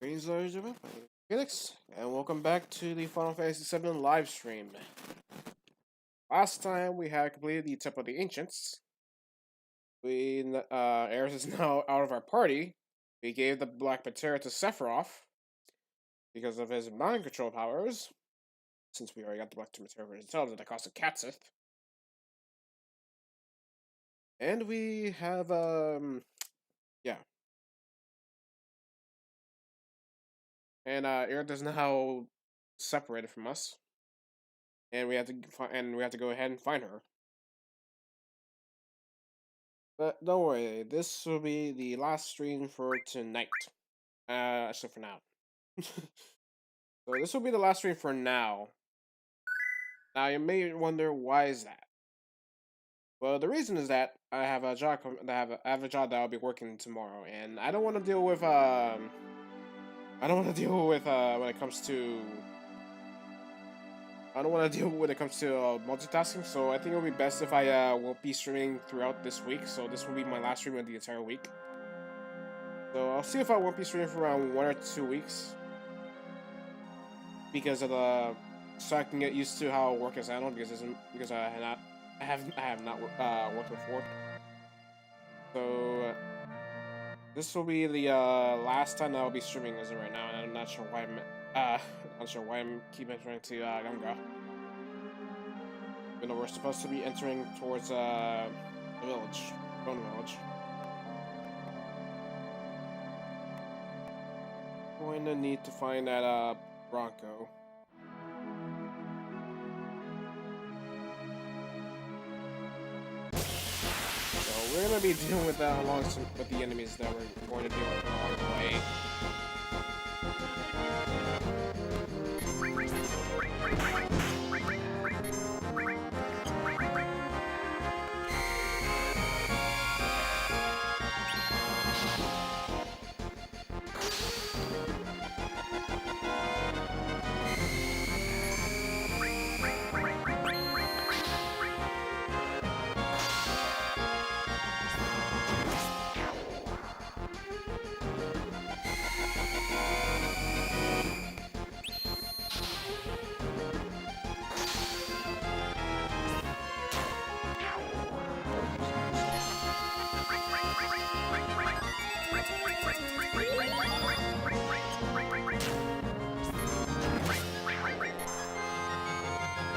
Greetings, ladies and gentlemen. My name is Enix, and welcome back to the Final Fantasy VII live stream. Last time we had completed the Temple of the Ancients. Aerith is now out of our party. We gave the Black Patera to Sephiroth because of his mind control powers. Since we already got the Black Patera for ourselves at the cost of Katsith. And we have, And Aerith is now separated from us. And we have to go ahead and find her. But don't worry, this will be the last stream for tonight. Actually for now. So this will be the last stream for now. Now you may wonder, why is that? Well, the reason is that I have a job that I'll be working tomorrow, and I don't want to deal with when it comes to multitasking. So I think it'll be best if I won't be streaming throughout this week. So this will be my last stream of the entire week. So I'll see if I won't be streaming for around 1 or 2 weeks, because of so I can get used to how work is handled, because I have not worked before. So this will be the last time that I'll be streaming as of right now, and I'm not sure why I'm keep entering to Ganga. Even though we're supposed to be entering towards the village, Bone Village. Going to need to find that Bronco. So we're gonna be dealing with that along with the enemies that we're going to deal with along the way.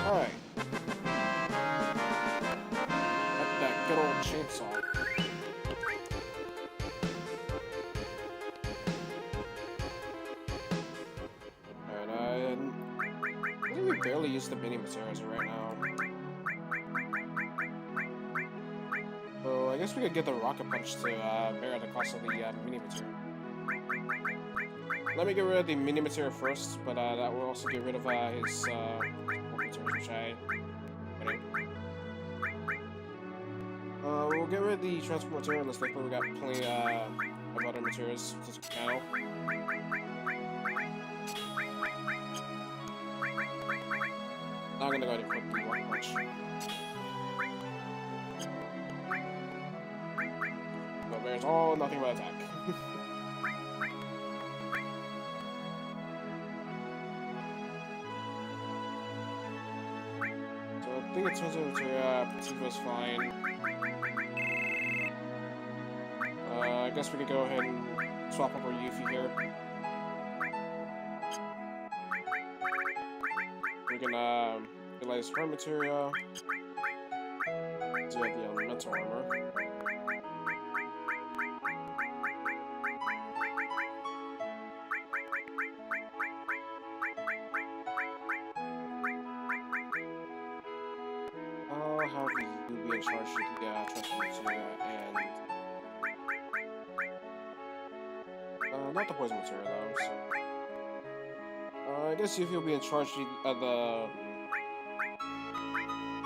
Alright. That good old chainsaw. Alright, I think we barely use the mini materials right now. So I guess we could get the rocket punch to bear the cost of the mini material. Let me get rid of the mini material first, but that will also get rid of his materials, which I didn't. We'll get rid of the transport material in this lake, but we got plenty of other materials to channel. Now I'm gonna go ahead and equip the rocket punch. But there's all nothing but attack. I think it turns over to Patifa's fine. I guess we could go ahead and swap over Yuffie here. We can utilize her material to have the elemental armor. I'll have you be in charge of the transport material and not the poison material though. So I guess if you'll be in charge of the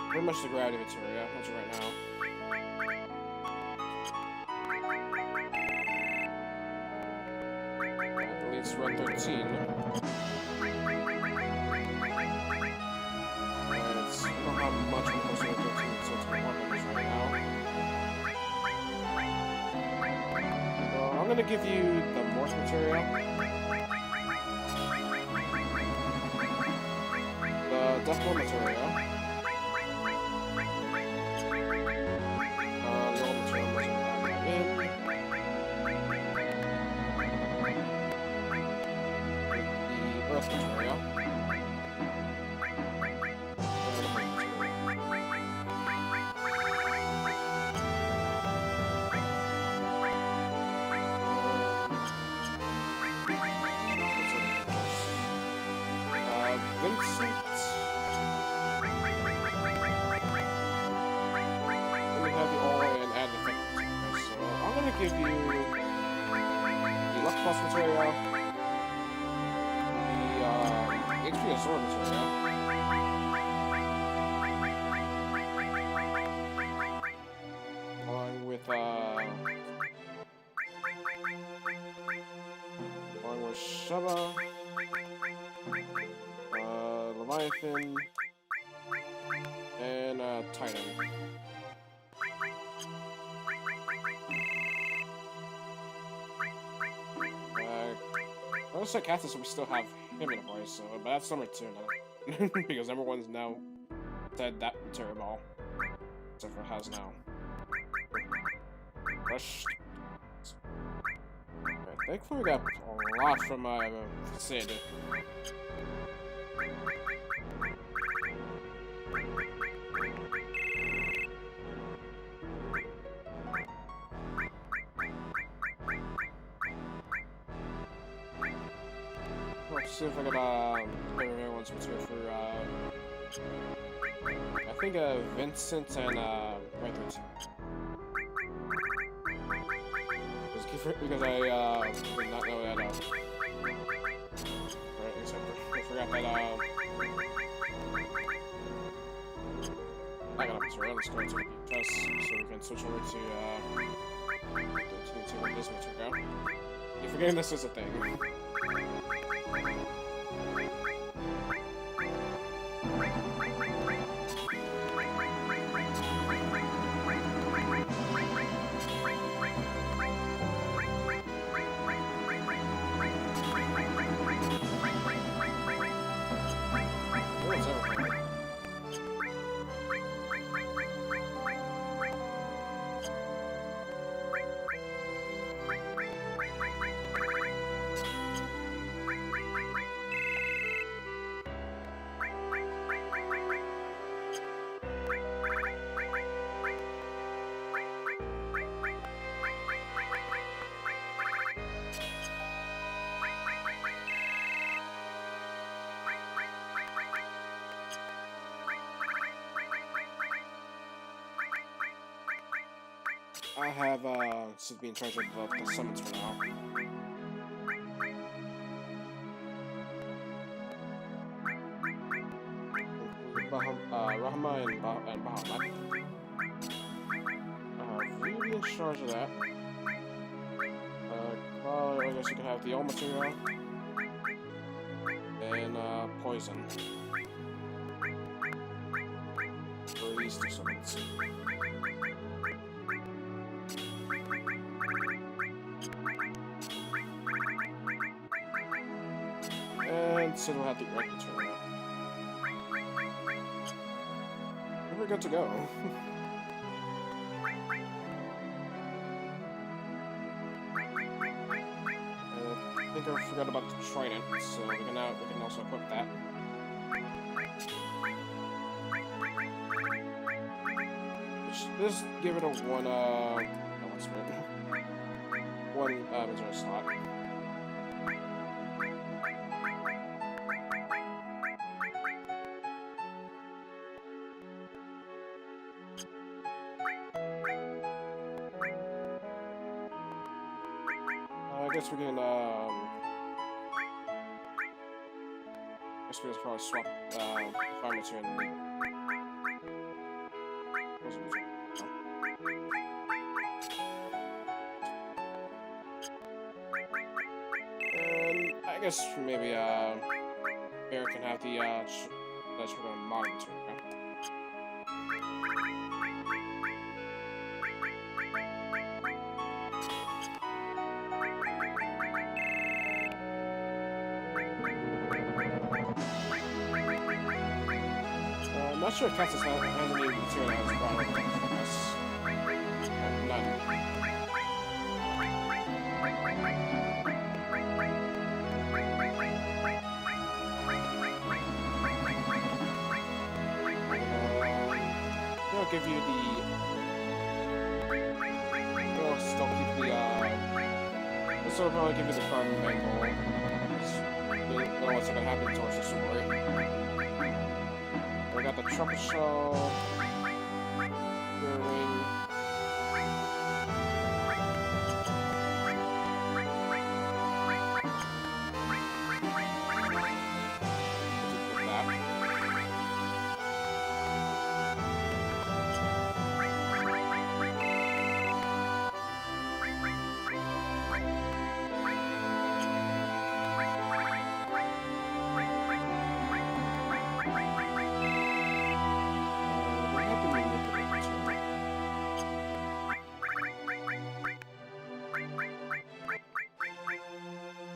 pretty much the gravity material as of right now. That leads to Red 13. I don't have much more closer to 13, so it's 1 right now. I'm gonna give you the morph material. The death material. The old material was in. The earth material. Vincent. Let me have the all and add the effect. So I'm gonna give you the luck plus material, the HP absorb material, along with Shaba. Leviathan, and Titan. Notice that Cassis we still have him in a place, so, but that's number 2 now. Because everyone's now said that material ball. Except for has now. Rushed. Okay, thankfully we got a lot from Sid. Let's see if I can everyone's material for I think Vincent and Redwood. Because I did not know that right, except I forgot that I got a material. Let's go to the test so we can switch over to this material. You're forgetting this is a thing. I have Sid be in charge of the summons for now. Rahma and Bahamut. Really in charge of that. Well, I guess you can have the old material and poison for these 2 summons. And so we'll have the red material. We're good to go. I think I forgot about the trident, so we can also equip that. Just give it a one material slot. I guess we can probably swap fire material and I guess maybe Bear can have the modern material. not sure if Texas has any material that has brought over from us. None. I'll give you the. I'll still keep the. This will probably give you the carbon bangle. You know what's gonna happen to us, so worry. We got the trumpet shell. Earring.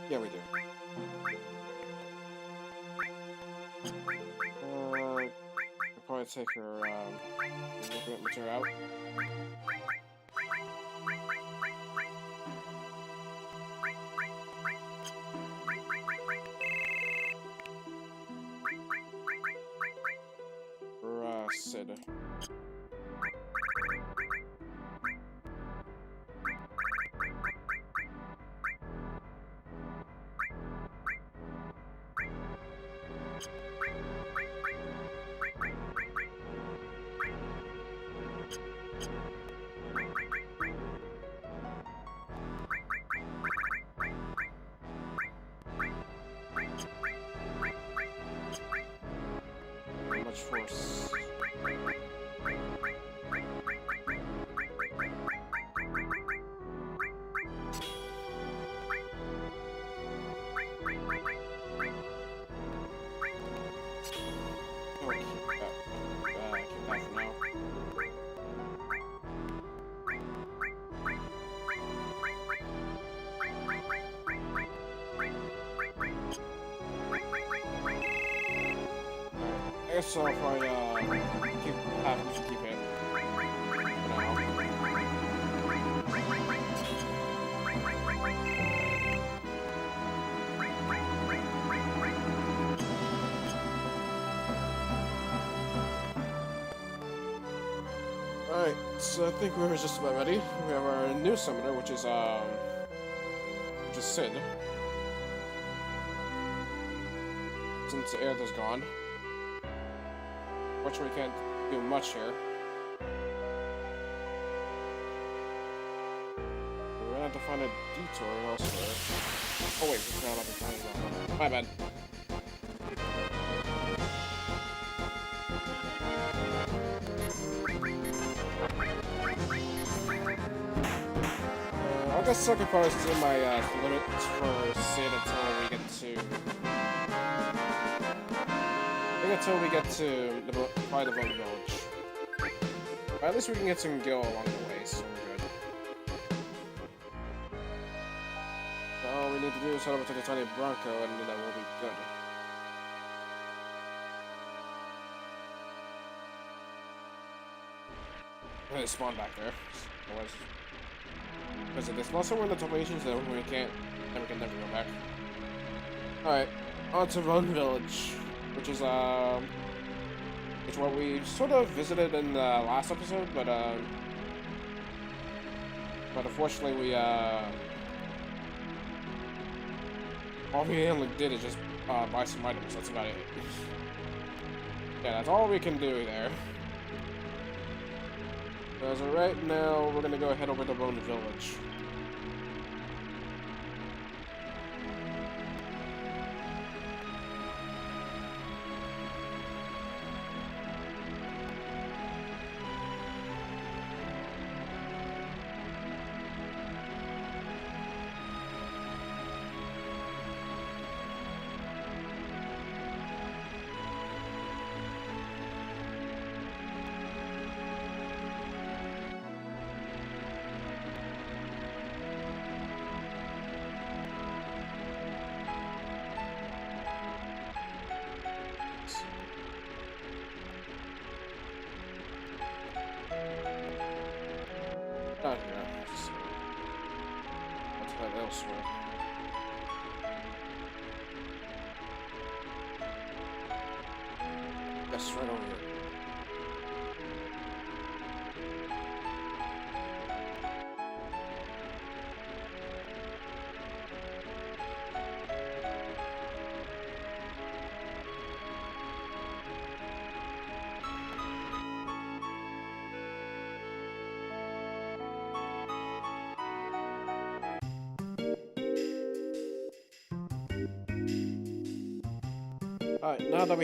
Yeah, we do. I'll probably take her manipulate material out. Sid. Much force. I guess I'll probably have to keep it for now. Alright, so I think we're just about ready. We have our new summoner, which is Sid. Since Aerith is gone. Fortunately, we can't do much here. We're gonna have to find a detour elsewhere. Oh wait, we forgot about the time. My bad. I guess I could probably do my limits for Sid until we get to probably the Bone Village. But at least we can get some gil along the way, so we're good. So all we need to do is head over to the tiny Bronco, and then we'll be good. I'm gonna spawn back there. Otherwise, because if there's also one of the donations, then we can never go back. Alright, on to Bone Village. Which is what we sort of visited in the last episode, but unfortunately we all we only did is just buy some items. That's about it. Yeah, that's all we can do there. So as of right now, we're gonna go head over to Bone Village. elsewhere. Yes, right over here. Alright, now that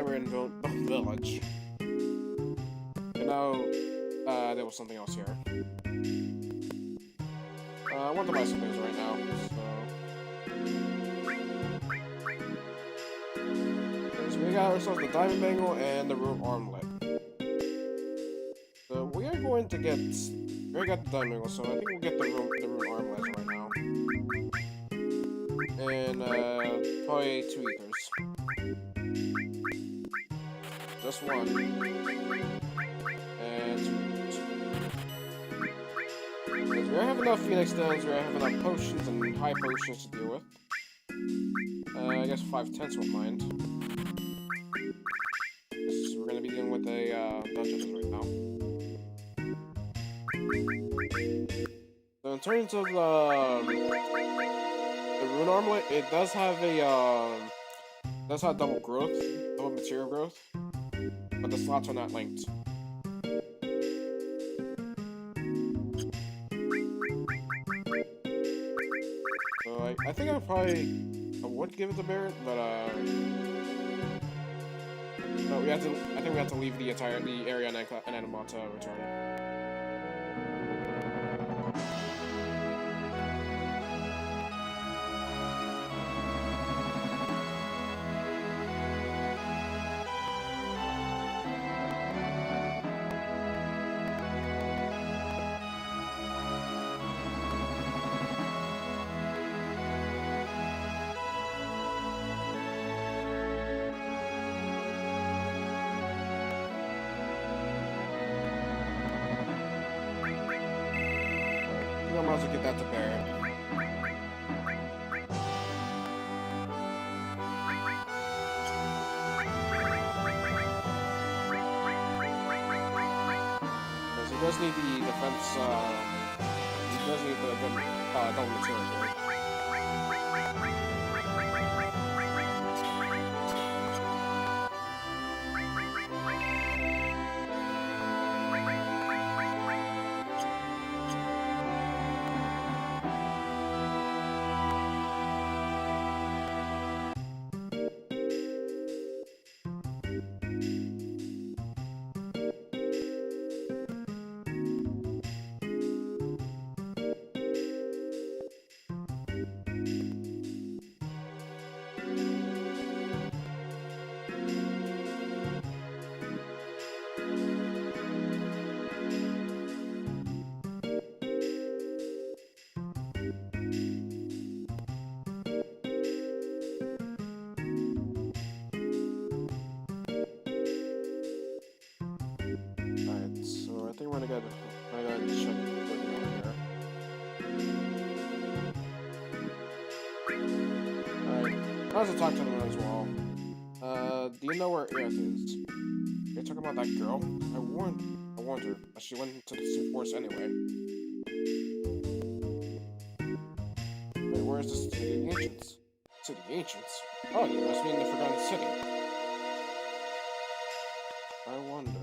we're in Bone Village. And now, there was something else here. I want to buy some things right now, so we got ourselves the diamond bangle and the root armlet. So we are going to get. We already got the diamond bangle, so I think we'll get the root armlet right now. And probably 2 ethers. Just one. And 2 ethers. Because we have enough Phoenix stones, we have enough potions and high potions to deal with. I guess 5/10 won't mind. Because we're gonna be dealing with a dungeon right now. So in terms of the rune armlet, it does have double growth, double material growth, but the slots are not linked. So I think I would give it to Barret, but no, I think we have to leave the area and Animal to return. I might as well get that to Barret. Because he does need the defense, he does need the double material growth. I think we're gonna go and check over here. Alright, I was to talk to them as well. Do you know where Aerith is? You're talking about that girl? I warned her, but she went into the forest anyway. Wait, where is the City of the Ancients? City of the Ancients? Oh, you must mean the Forgotten City. I wonder.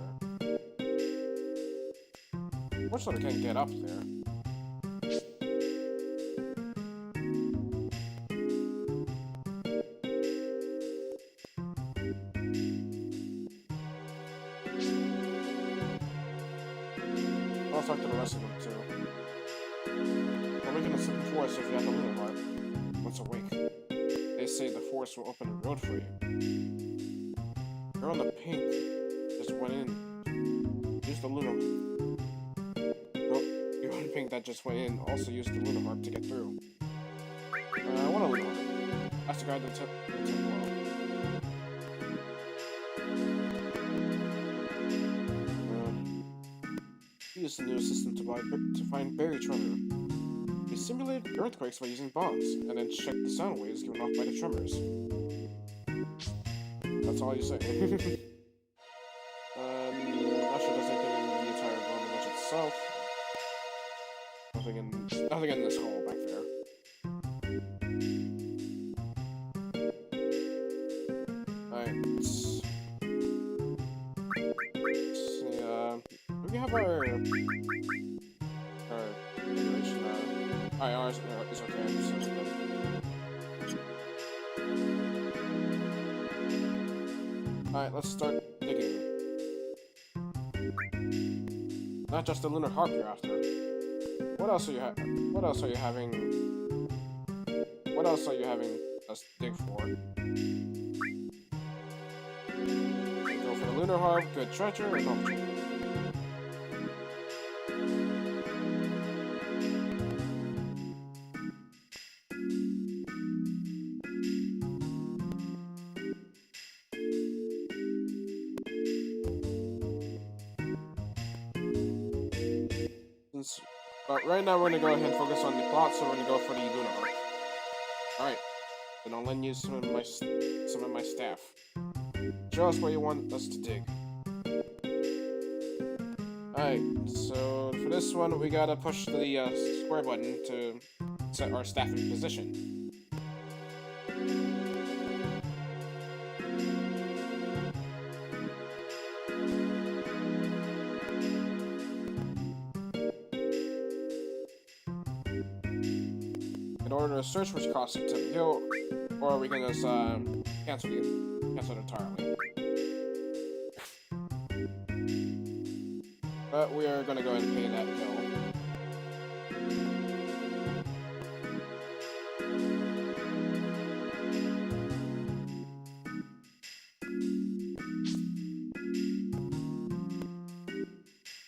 Unfortunately, I can't get up there. I'll talk to the rest of them too. We're making a second forest if you have the lunar mark. Once awake, they say the forest will open a road for you. Girl in the pink just went in. Use the lunar. Pink that just went in also used the lunar harp to get through. I want a lunar harp. Ask the guard the temple. He used the new system to find buried treasure. He simulate earthquakes by using bombs, and then check the sound waves given off by the tremors. That's all you say. Not sure there's anything in the entire bomb village itself. Nothing in this hole back there. Alright. We have our decoration. Alright, ours is okay. So it's good. Alright, let's start digging. Not just the lunar harp you're after. What else are you having us dig for? Go for the lunar harp, good treasure, and opportunity. But right now we're gonna go ahead and focus on the plot, so we're gonna go for the lunar harp. Alright, then I'll lend you some of my staff. Show us where you want us to dig. Alright, so for this one we gotta push the square button to set our staff in position. In order to search which costs to the hill, or we can just cancel it entirely. But we are gonna go ahead and pay that hill.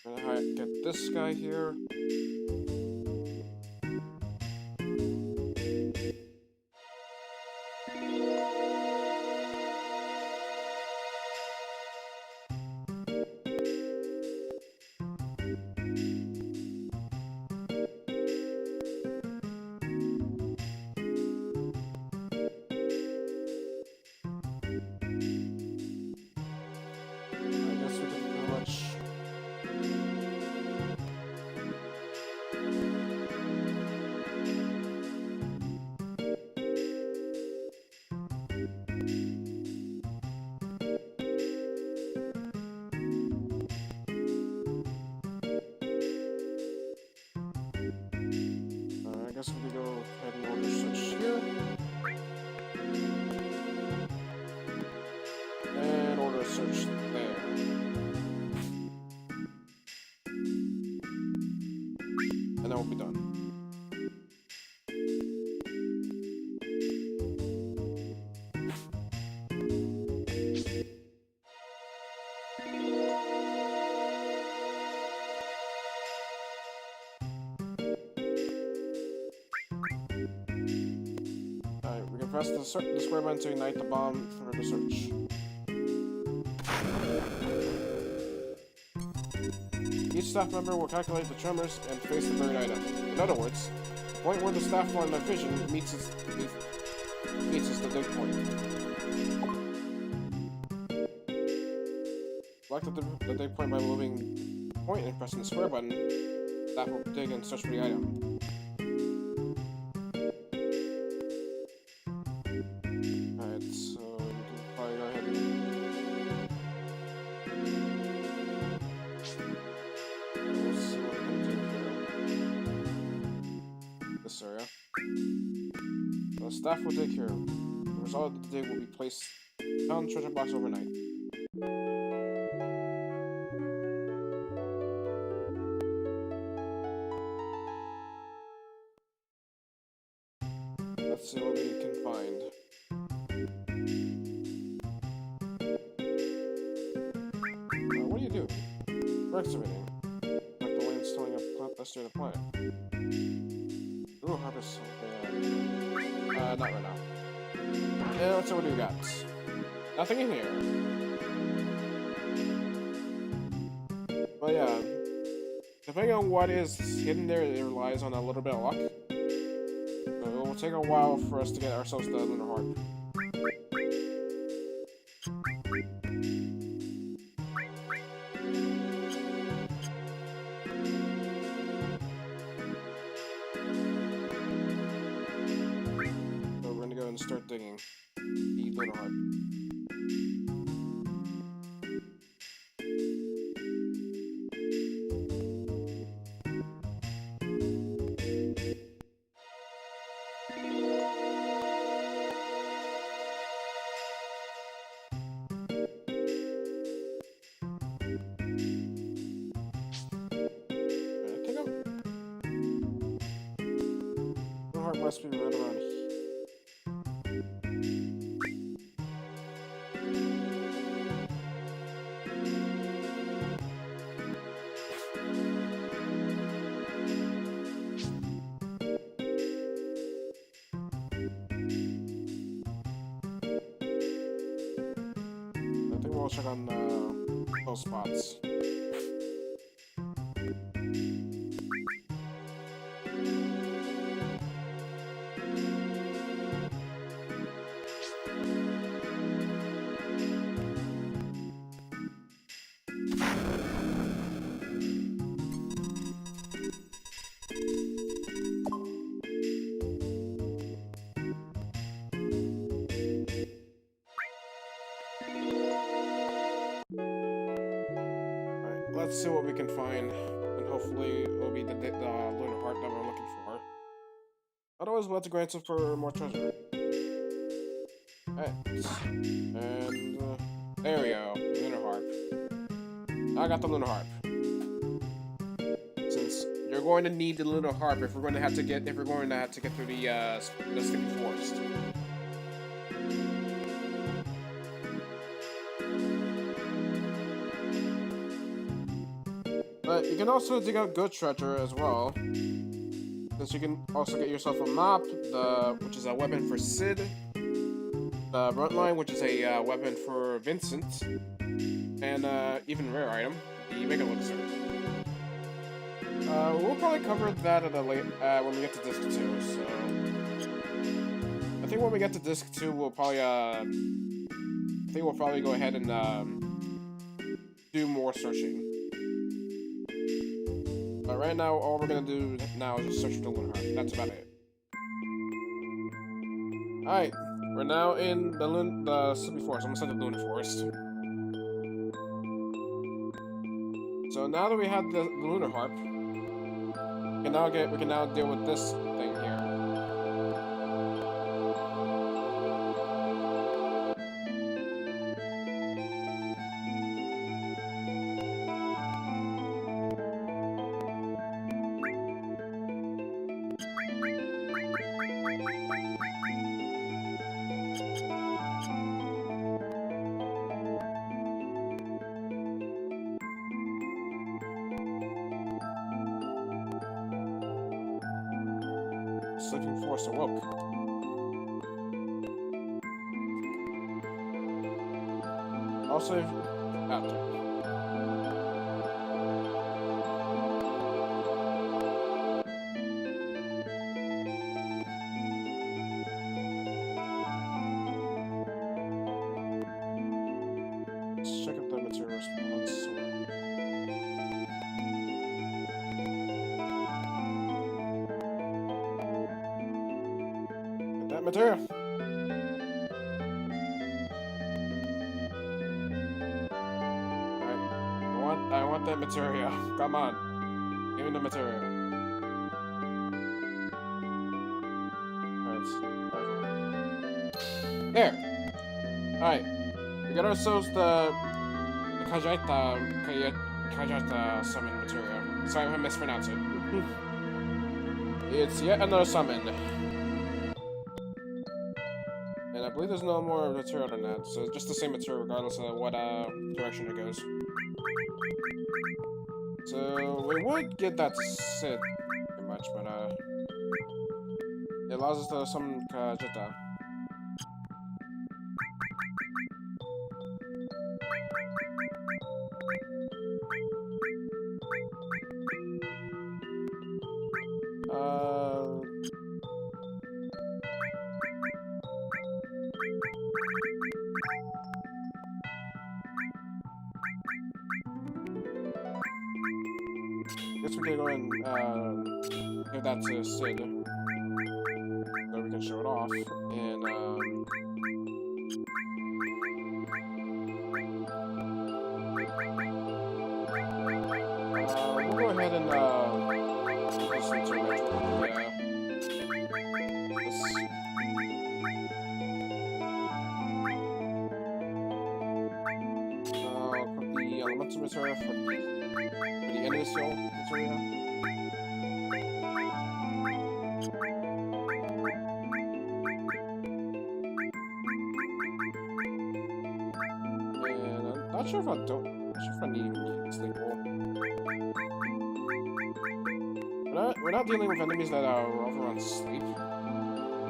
Gonna get this guy here. I guess we can go ahead and order search here. And order a search there. And then we'll be done. Press the square button to ignite the bomb for the search. Each staff member will calculate the tremors and face the buried item. In other words, the point where the staff line of vision meets is the dig point. Select the dig point by moving the point and pressing the square button. The staff will dig and search for the item. Area. The staff will dig here. The result of the dig will be placed on the treasure box overnight. Let's see what we can find. What are you doing? We're excavating. Like the land's telling a plant that's near the planet. Ooh, harvest so bad. Not right now. Yeah, let's see what we got. Nothing in here. But yeah, depending on what is hidden there, it relies on a little bit of luck. will take a while for us to get ourselves the lunar harp. So we're gonna go and start digging the lunar harp. Must be right around here. I think we'll check on those spots. Let's see what we can find, and hopefully it will be the lunar heart that we're looking for. Otherwise, we'll have to grant it for more treasure. Alright, and there we go, lunar harp. I got the lunar harp. Since you're going to need the lunar harp if we're going to have to get through the sticky forest. But you can also dig out good treasure as well. Since you can also get yourself a map, which is a weapon for Sid, the Runtline, which is a weapon for Vincent, and even rare item, the Mega Elixir. We'll probably cover that at a when we get to Disc 2, so... I think when we get to Disc 2, we'll probably, go ahead and, do more searching. But right now, all we're gonna do now is just search for the lunar heart. That's about it. Alright, we're now in the Sleepy Forest. I'm gonna say the Lunar Forest. So now that we have the lunar harp, we can now deal with this thing here. Sleeping Forest awoke. Also, after. Let's check out the material response. Material. Alright. I want that material. Come on. Give me the material. Alright. There. Alright. We got ourselves the Kajata summon material. Sorry if I mispronounced it. It's yet another summon. And I believe there's no more material than that, so just the same material regardless of what direction it goes. So we would get that to sit pretty much, but it allows us to summon Kajita. guess we can go and give that to Sid, so we can show it off. And we'll go ahead and listen to it. Put the Uematsu material for the initial material. Not sure if I need sleep roll. We're not dealing with enemies that are over on sleep,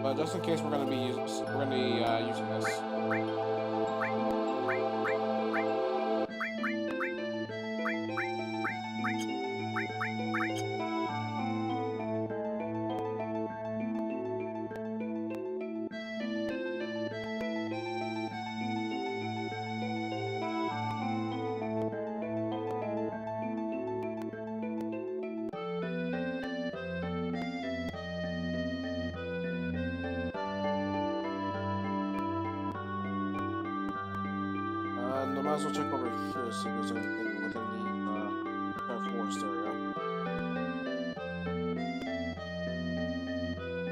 but just in case we're gonna be using this. I might as well check over here, see if there's anything within the forest area.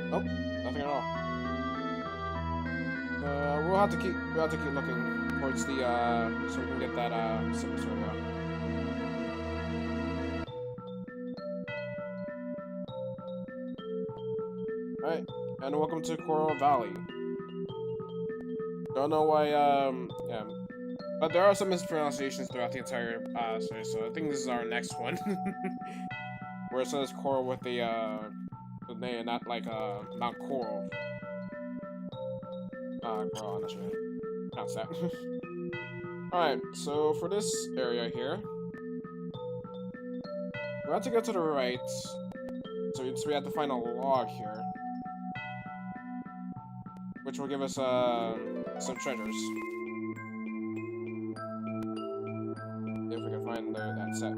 Nope, nothing at all. We'll have to keep looking towards the so we can get that material. Alright, and welcome to Coral Valley. Don't know why yeah. But there are some mispronunciations throughout the entire series, so I think this is our next one. Where it says Coral with the name, not like Mount Coral. Coral, I'm not sure how to pronounce that. Alright, so for this area here, we have to go to the right. So we have to find a log here, which will give us some treasures. If we can find that set.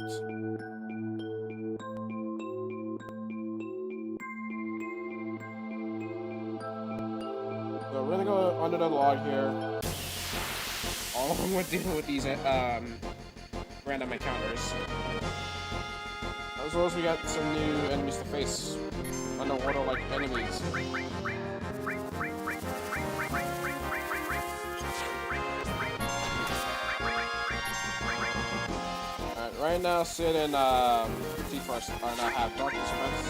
So we're gonna go under the log here, along with dealing with these random encounters. As well as we got some new enemies to face, underwater-like enemies. Right now, Sid and Tifa are not have darkness events,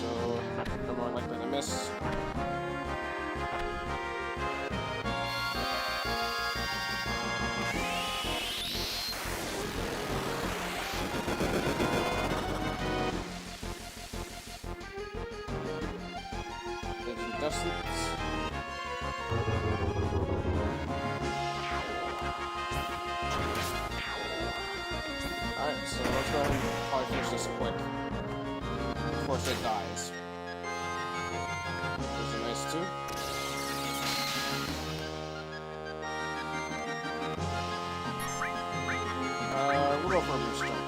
so they're more likely to miss. Alright, so let's go ahead and probably finish this quick before Sid dies. Those are nice too. We'll go for a boost jump.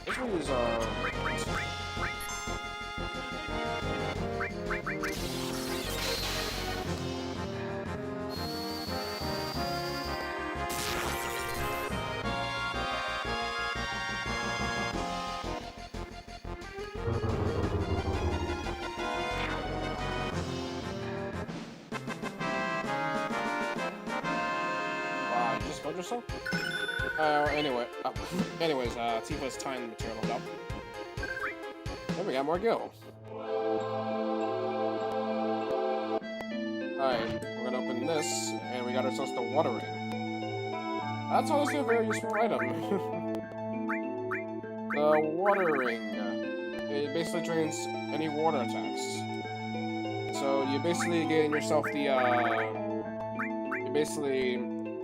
This one is yourself? Anyways, Tifa's time material up. Then we got more gil. Alright, we're gonna open this, and we got ourselves the water ring. That's honestly a very useful item. The water ring. It basically drains any water attacks. So you basically gain yourself the,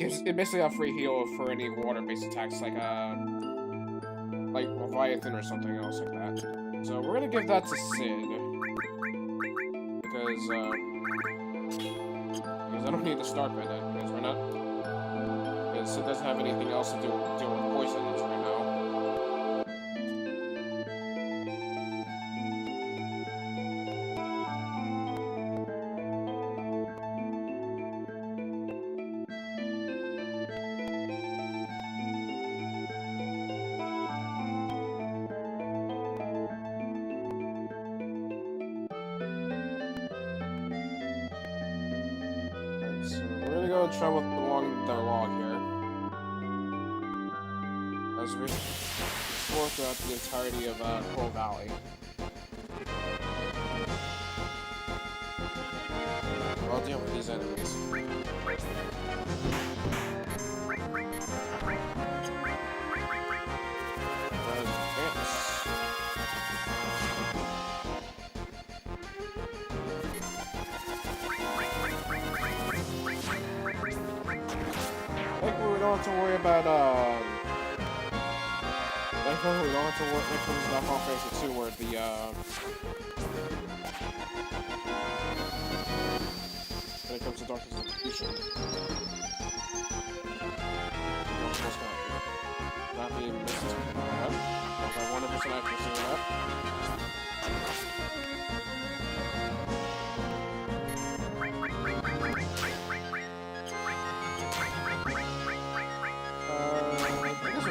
it basically a free heal for any water-based attacks, like Leviathan or something else like that. So we're gonna give that to Sid, because because I don't need the start pendant because we're not. Because it doesn't have anything else to do with poisons right now. So we're gonna go and travel along the log here as we explore throughout the entirety of Coral Valley. I'll deal with these enemies. We don't have to worry about thankfully we don't have to worry about Final Fantasy 2 where the when it comes to Dark Execution. Not being missed that. If I 100% accuracy with that.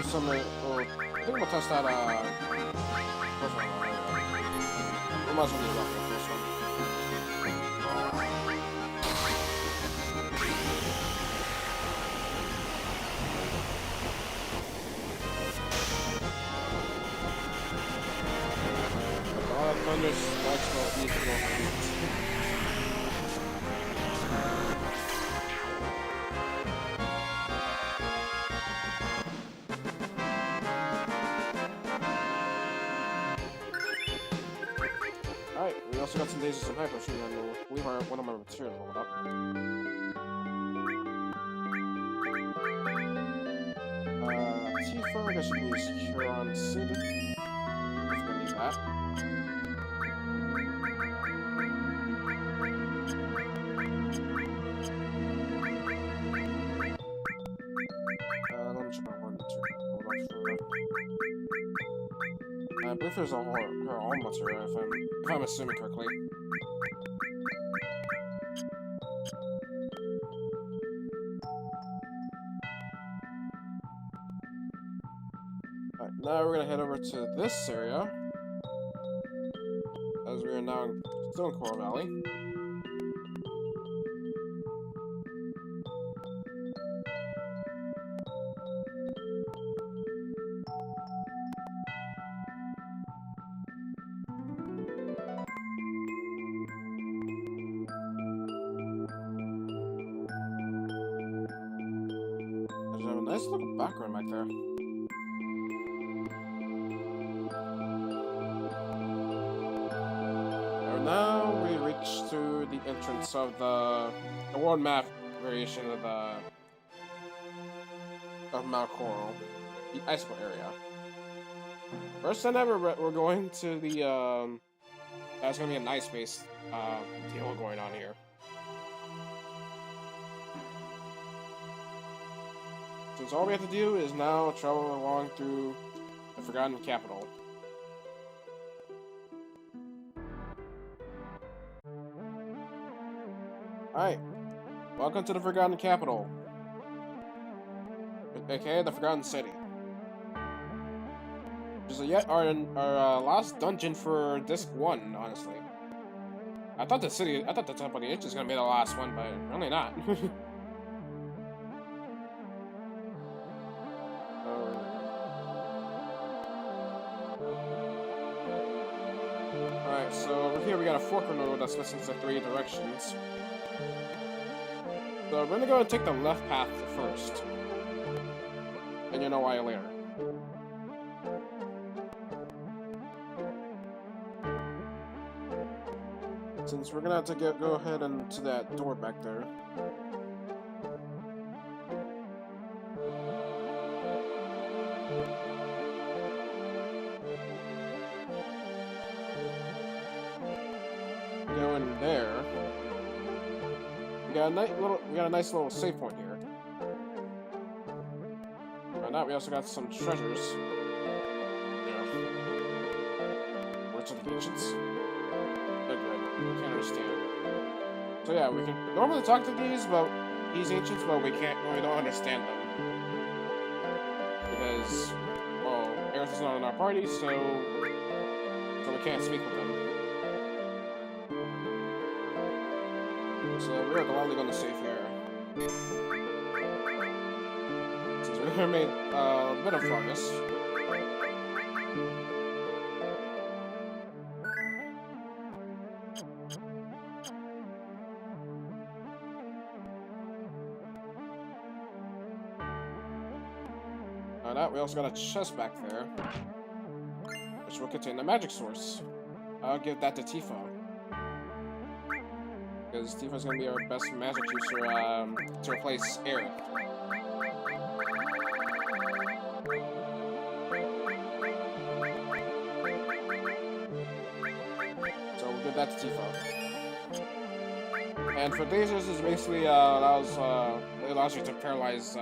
Some, I think we'll test out, first one. We might as well do that for this one. Thunder strikes will eat the Alright, we also got some daisies and hyper shooting on the believe one of my materials leveled up. Tifa, I guess you can use Huron Sid. If we need that. Let me check my one material. I believe there's her all material if I'm assuming correctly. Alright, now we're gonna head over to this area. As we are now still in Coral Valley. Nice little background back there. And now we reach to the entrance of the world map variation of Mount Coral, the Iceberg area. First time ever, we're going to the there's gonna be a nice base deal going on here. Since all we have to do is now travel along through the Forgotten Capital. Alright, welcome to the Forgotten Capital, aka the Forgotten City. Which is yet our last dungeon for Disc 1, honestly. I thought the Temple of the Itch was gonna be the last one, but really not. Alright, so over here we got a fork road that's listening to 3 directions. So we're gonna go and take the left path first. And you'll know why later. Since we're gonna have to go ahead and to that door back there. Go in there. We got a nice little save point here. And now we also got some treasures. Yeah. Words of the ancients. They're good. We can't understand. So yeah, we can normally talk to these ancients, but we don't understand them. Because, well, Aerith is not in our party, so we can't speak with them. So we're gladly going to save here. Since we made a bit of progress. Now we also got a chest back there, which will contain the magic source. I'll give that to Tifa. Because Tifa's gonna be our best magic user to replace Aerith. So we'll give that to Tifa. And for lasers, is basically it allows you to paralyze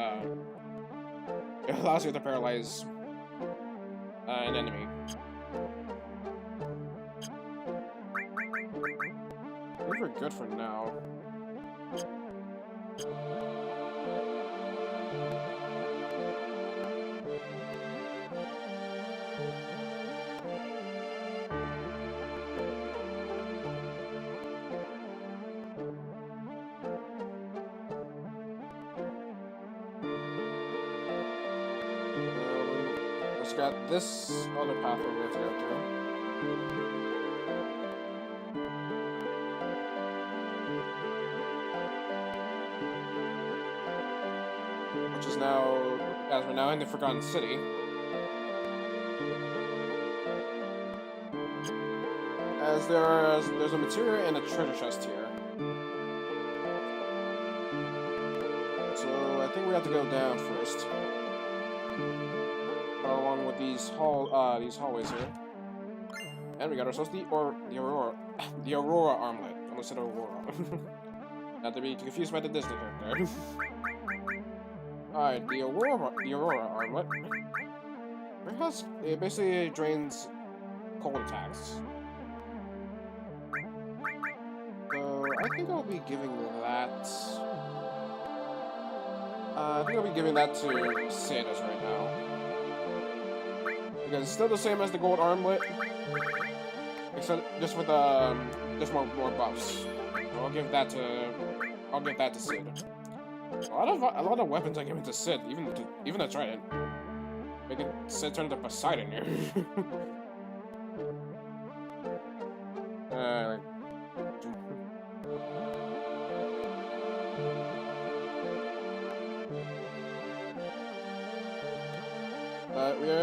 an enemy. I think we're good for now. Got this other pathway we have to go through. Which is now, as we're now in the Forgotten City. As there's a material and a treasure chest here. So I think we have to go down first. Along with these hallways here, and we got ourselves the Aurora armlet. I almost said Aurora. Not to be confused by the Disney character. Alright, the Aurora armlet. It basically drains cold attacks. So I think I'll be giving that. I think I'll be giving that to Sid as right now. Because it's still the same as the gold armlet, except just with just more buffs. So I'll give that to Sid. A lot of weapons I give it to Sid, even the trident. Making Sid turn to Poseidon here.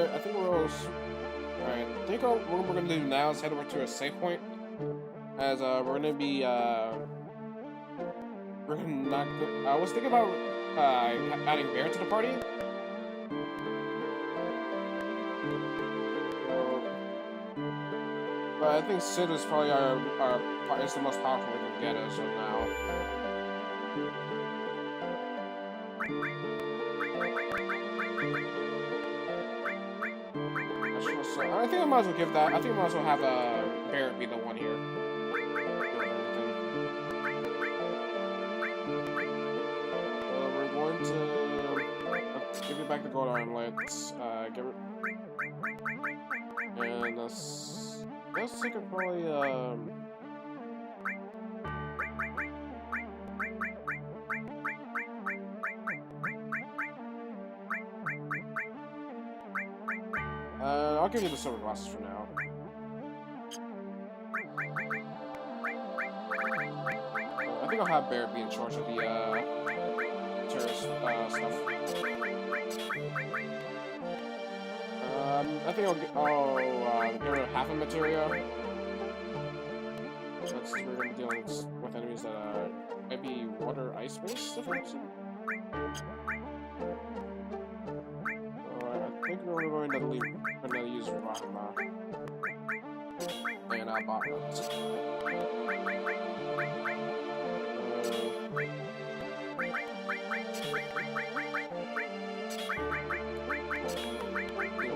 I think we're almost... Alright, I think what we're going to do now is head over to a save point. As we're going to be... We're not... I was thinking about adding Bear to the party. But I think Sid is probably is the most powerful we can get as of now. So I think I might as well give that. I think I might as well have Barrett be the one here. We're going to let's give you back the gold armlets. Give it, and I guess I could probably I'll give you the silver glasses for now. I think I'll have Barrett be in charge of the terrorist stuff. I think I'll get rid of half of materia. Since we're going to be dealing with enemies that are maybe water ice based, if I'm saying. I think we're going to use Rahma and Botlands.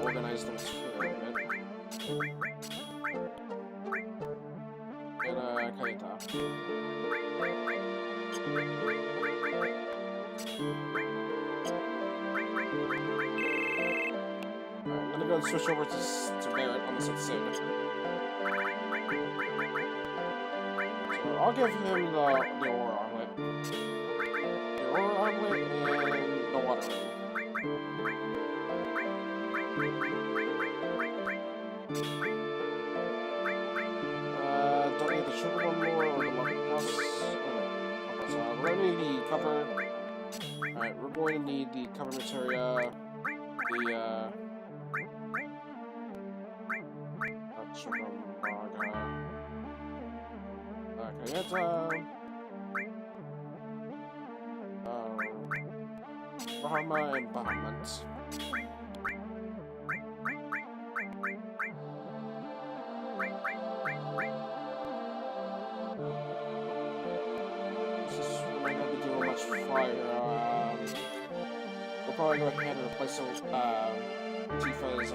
Organize them here a bit. And Kaita. I'm gonna go and switch over to Barrett unless it's Sid. So I'll give him the Aura Armlet. The Aura Armlet and the Water Ring. Don't need the Sugar one more or the Lucky Plus. We're gonna need the cover. Alright, we're going to need the cover materia, the CMRRA, Kayeta, Bahama, and Bahamut. Fire. We'll probably go ahead and replace Tifa's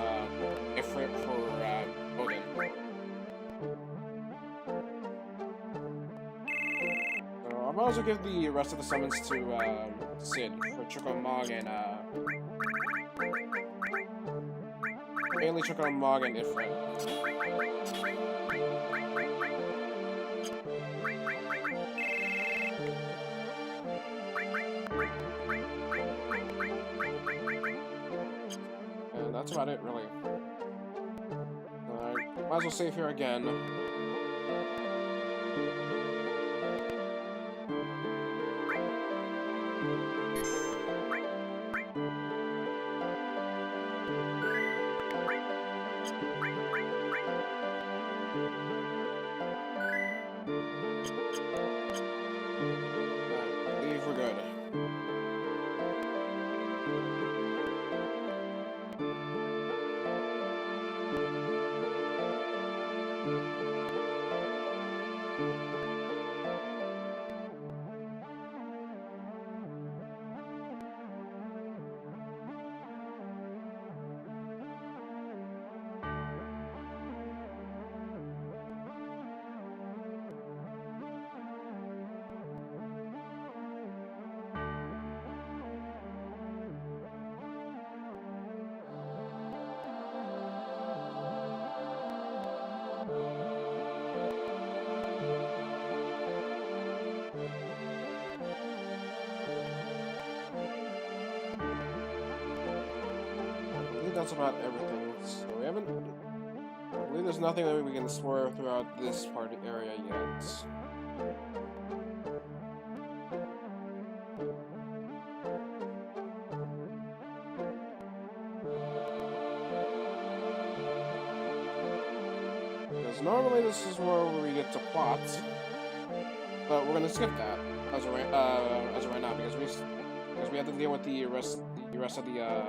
Ifrit for Odin. So I might as well give the rest of the summons to Sid for Chukwamog and mainly Chukwamog and Ifrit. That's about it, really. Alright, might as well save here again. I believe we're good. That's about everything. So we haven't. I believe there's nothing that we can explore throughout this part of the area yet. Because normally this is where we get to plots, but we're gonna skip that as of right now because we have to deal with the rest of the.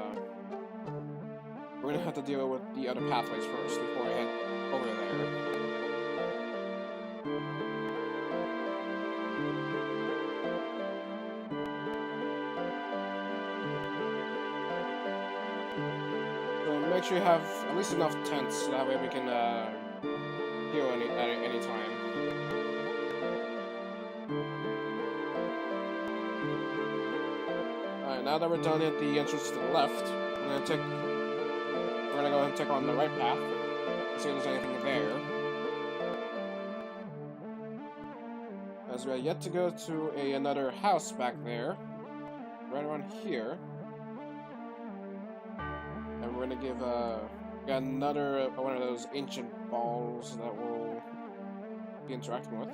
We're gonna have to deal with the other pathways first before I head over there. So make sure you have at least enough tents so that way we can heal at any time. Alright, now that we're done at the entrance to the left, we're gonna go ahead and check on the right path, see if there's anything there. As we are yet to go to another house back there, right around here. And we're gonna give got another one of those ancient balls that we'll be interacting with.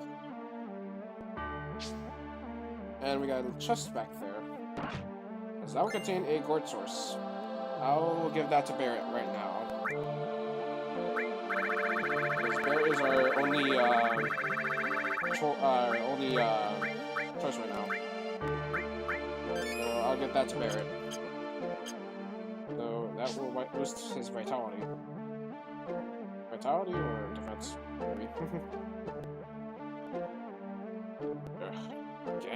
And we got a chest back there. As that will contain a gourd source. I'll give that to Barrett right now. Because Barrett is our only choice right now. So I'll give that to Barrett. So that will boost his vitality. Vitality or defense? Maybe. Okay.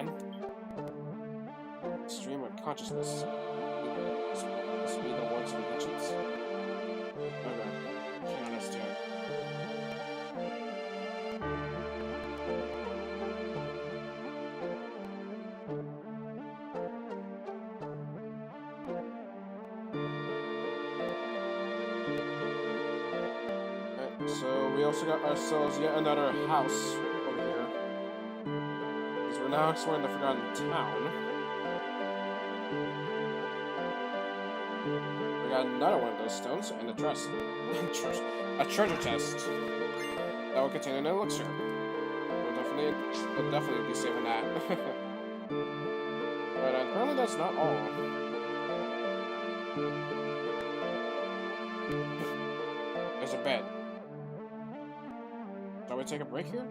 consciousness. This be the words of the legends. Okay. Can't understand. Alright, so we also got ourselves yet another house over here. Because we're now exploring the Forgotten Town. We got another one of those stones and a chest. A treasure chest that will contain an elixir. We'll definitely be saving that. But apparently that's not all. There's a bed. Shall we take a break here?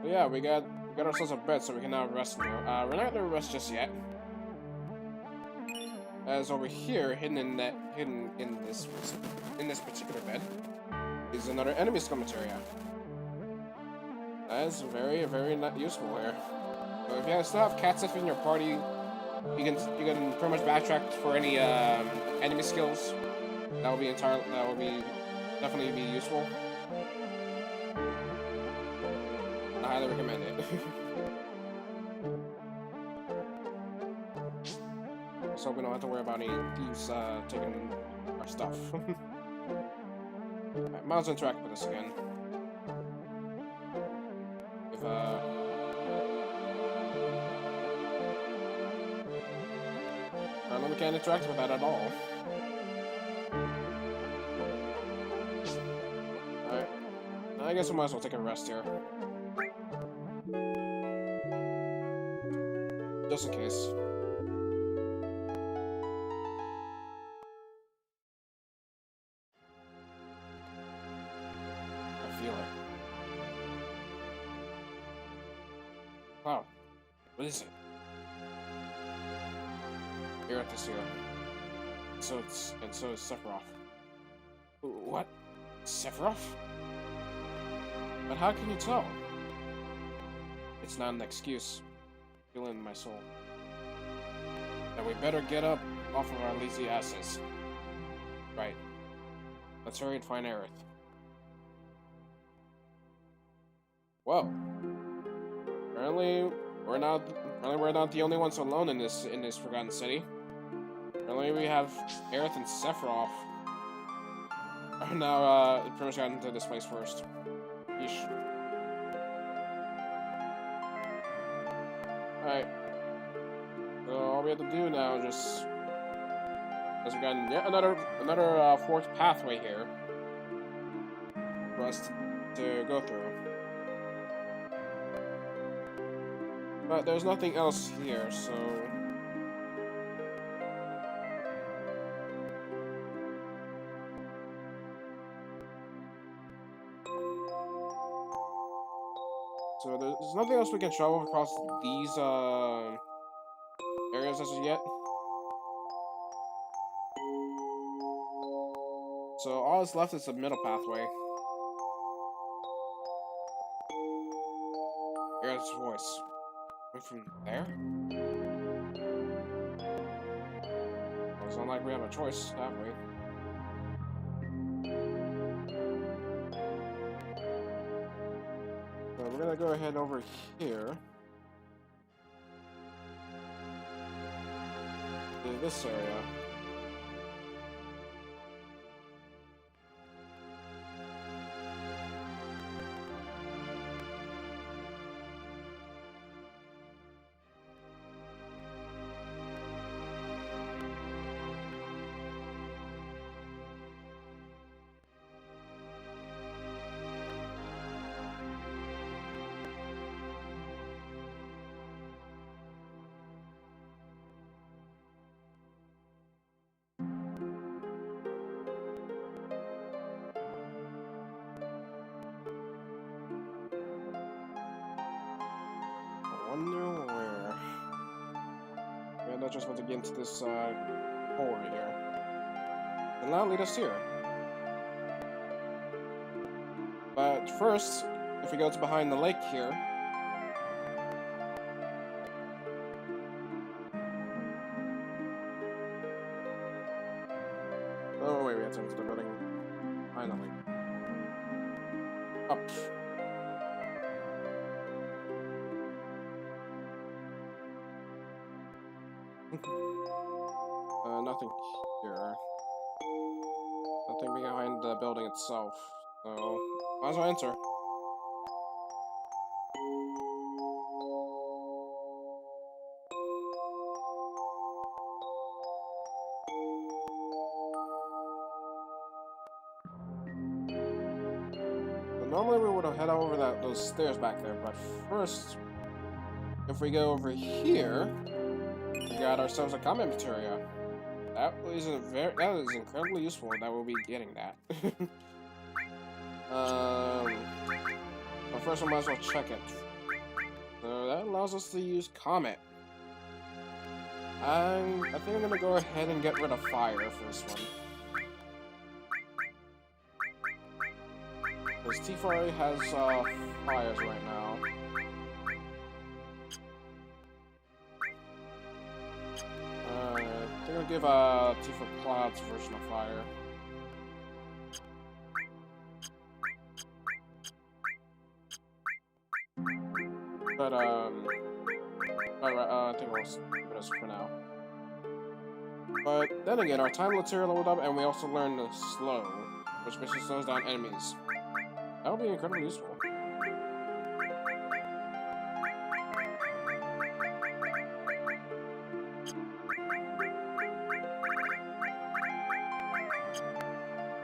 But yeah, we got ourselves a bed, so we can now rest now. We're not gonna rest just yet. As over here, hidden in this particular bed, is another enemy scum-materia. That is very, very not useful here. So if you still have Catsif in your party, you can pretty much backtrack for any enemy skills. That will be definitely be useful. I highly recommend it. So we don't have to worry about any thieves taking our stuff. Right, might as well interact with this again. If we can't interact with that at all. Alright. I guess we might as well take a rest here. Just in case. I feel it. Wow. What is it? Aerith is here. So is Sephiroth. What? Sephiroth? But how can you tell? It's not an excuse. Feel it in my soul. Then we better get up off of our lazy asses. Right. Let's hurry and find Aerith. Whoa. Apparently we're not the only ones alone in this Forgotten City. Apparently we have Aerith and Sephiroth are now pretty much gotten into this place first. Yeesh. Alright. So all we have to do now is just we've got yet another forked pathway here for us to go through. But there's nothing else here, so there's nothing else we can travel across these areas as of yet. So all that's left is the middle pathway. Aerith's voice. Went from there? Well, it's not like we have a choice, have we? So we're gonna go ahead over here. To this area. I just want to get into this hole over here. And that'll lead us here. But first, if we go to behind the lake here, Finally. Up. Nothing here. Nothing behind the building itself. So, might as well enter. So normally we would have head over those stairs back there, but first, if we go over here, we got ourselves a combat materia. That is incredibly useful that we'll be getting that. But first I might as well check it. So that allows us to use Comet. I think I'm gonna go ahead and get rid of fire for this one. Because T4 has fires right now. I think I'll give T4 Cloud's version of fire. But alright, I think we'll leave this for now. But then again, our time material leveled up, and we also learned the slow, which basically slows down enemies. That would be incredibly useful.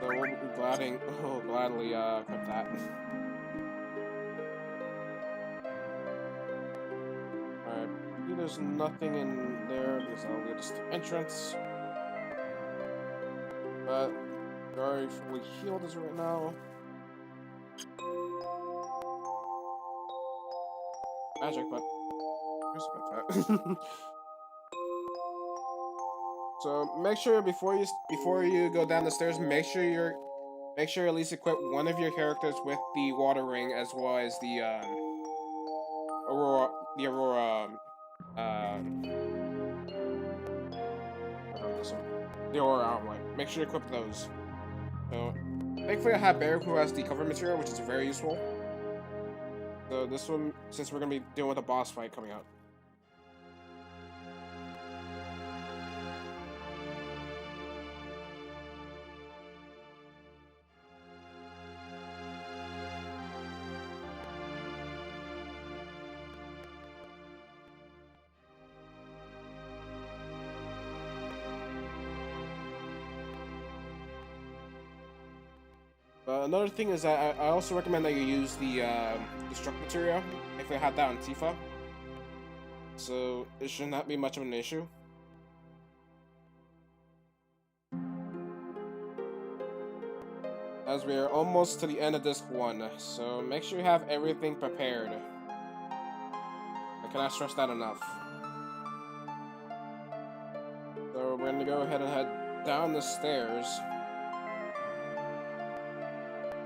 So we'll be gladly equip that. Alright, there's nothing in there because that'll lead us to entrance. But we're already fully healed as of right now. Magic, but who's about that? So make sure before you go down the stairs, make sure you at least equip one of your characters with the water ring as well as the Aurora the Aurora armor. Make sure you equip those. So thankfully I have Bear who has the cover material, which is very useful. So this one, since we're gonna be dealing with a boss fight coming out. Another thing is that I also recommend that you use the destruct material if you have that on Tifa. So it should not be much of an issue. As we are almost to the end of disc 1, so make sure you have everything prepared. I cannot stress that enough. So we're gonna go ahead and head down the stairs.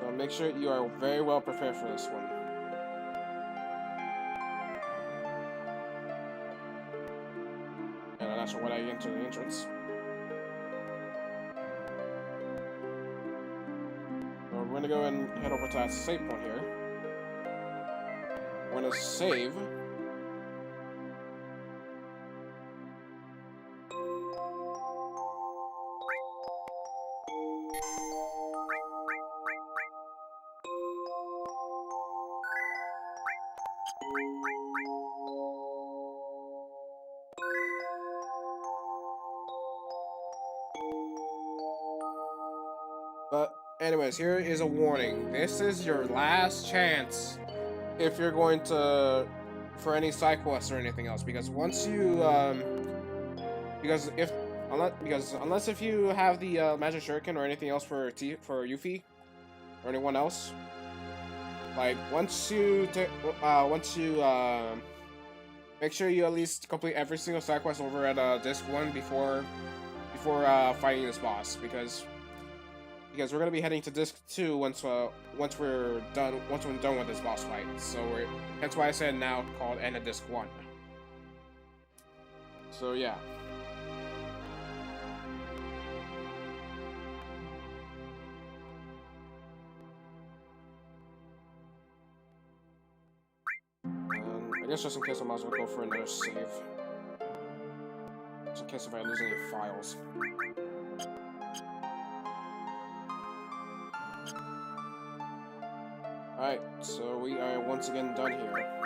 So make sure you are very well prepared for this one. And I'm not sure when I enter the entrance. So we're gonna go and head over to that save point here. We're gonna save. But anyways, here is a warning. This is your last chance if you're going to for any side quests or anything else, because once you unless if you have the magic shuriken or anything else for Yuffie or anyone else, like once you make sure you at least complete every single side quest over at disc 1 before fighting this boss, because we're gonna be heading to disc 2 once we're done with this boss fight. So that's why I said now called end of disc 1. So yeah. guess just in case I might as well go for another save. Just in case if I lose any files. Alright, so we are once again done here.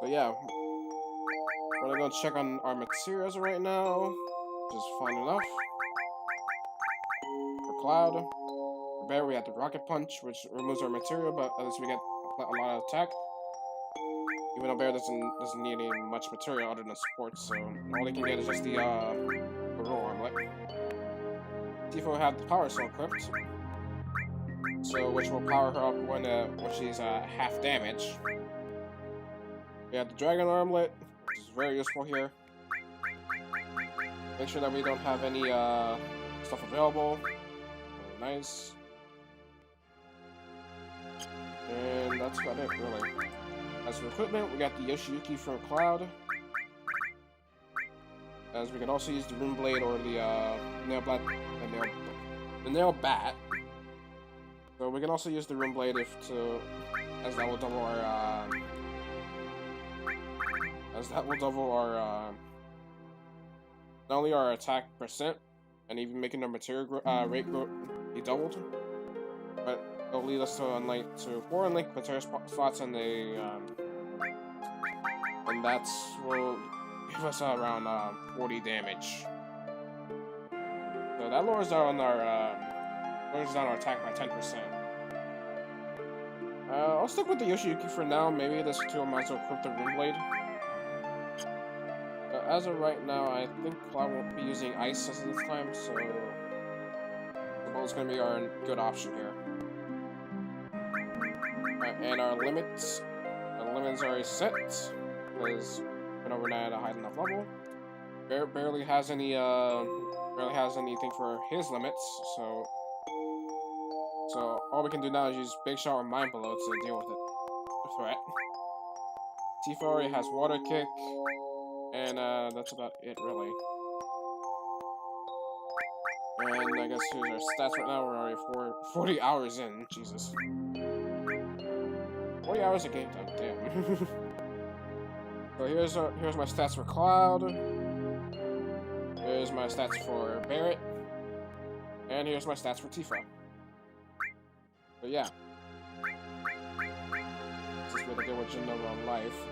But yeah, we're gonna check on our materials right now, which is fine enough. For Cloud, for Bear, we have the Rocket Punch, which removes our material, but at least we get a lot of attack. Even though Bear doesn't need any much material other than support, so all he can get is just the Roll Armlet. Tifa had the Power Cell equipped, so which will power her up when she's half damage. We have the Dragon Armlet, which is very useful here. Make sure that we don't have any stuff available. Very nice. And that's about it, really. As for equipment, we got the Yoshiyuki from Cloud. As we can also use the Rune Blade or the Nail Bat. So we can also use the Rune Blade as that will double our not only our attack percent and even making our material rate be doubled, but it'll lead us to 4 unlinked material spots and and that will give us around 40 damage. So that lowers down our attack by 10%. I'll stick with the Yoshiyuki for now. Maybe this two might as well equip the Rune Blade. As of right now, I think Cloud won't be using Ice this time, so the bowl's gonna be our good option here. Alright, and our limits are already set, because we're not at a high enough level. Barely has anything for his limits, so all we can do now is use Big Shot or Mind Blow to deal with the threat. Tifa already has Water Kick. And that's about it, really. And I guess here's our stats right now. We're already 40 hours in. Jesus. 40 hours of game time, damn. So here's my stats for Cloud. Here's my stats for Barret. And here's my stats for Tifa. So yeah. This is what I did with Genova on life.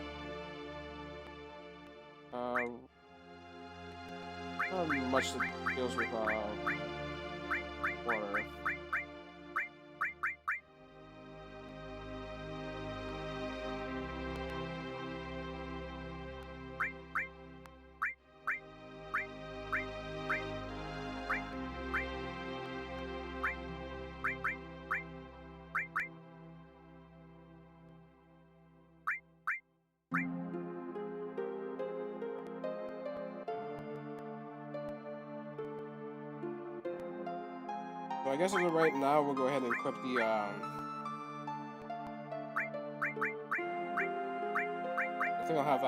Not much that deals with water. So I guess as of right now, we'll go ahead and equip the, I think I'll have,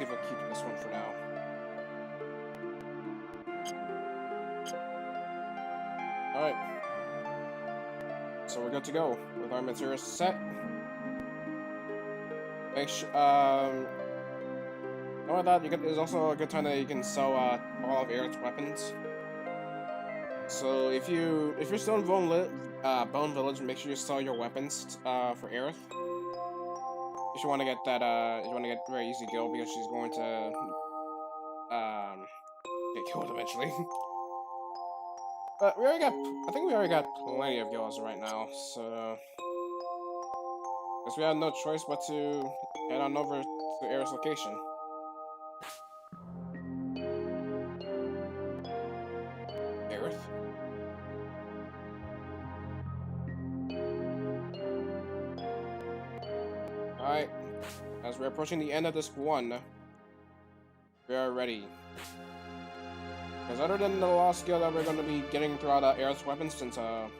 Tifa keep this one for now. Alright. So we're good to go with our materials set. Make sure, knowing that, there's also a good time that you can sell, all of Aerith's weapons. So if you're still in Bone Village, make sure you sell your weapons for Aerith. If you want to get that, very easy kill because she's going to get killed eventually. But I think we already got plenty of gills right now, so guess we have no choice but to head on over to Aerith's location. Aerith. Alright, As we're approaching the end of this one, we are ready. Because other than the lost skill that we're going to be getting throughout Aerith's weapons, since I'll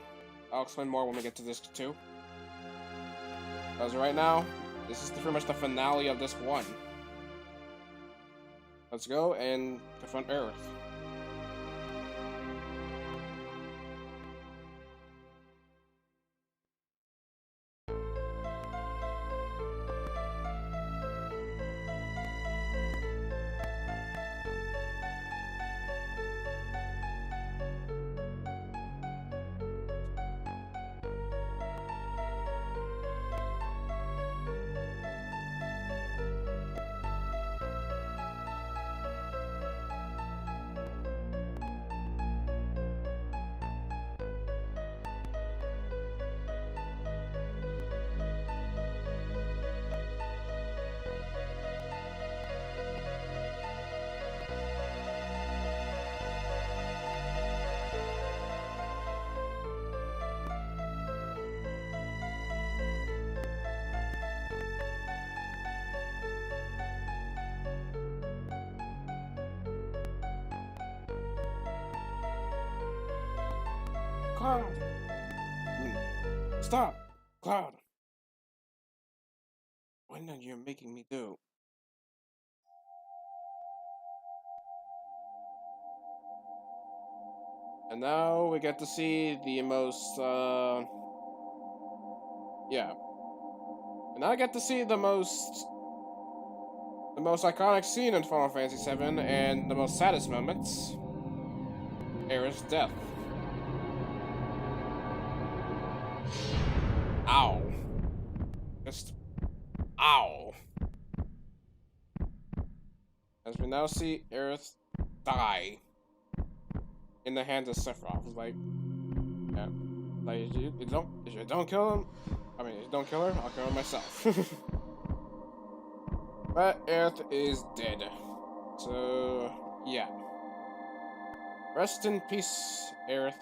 explain more when we get to this too. As right now, this is pretty much the finale of this one. Let's go and confront Aerith. Cloud! Stop! Cloud! What are you making me do? And now we get to see the most, yeah. And now I get to see the most iconic scene in Final Fantasy VII and the most saddest moments. Aerith's death. Ow. Just, ow. As we now see Aerith die in the hands of Sephiroth. Like, yeah. Like, if you don't kill him, if you don't kill her, I'll kill her myself. But Aerith is dead. So, yeah. Rest in peace, Aerith.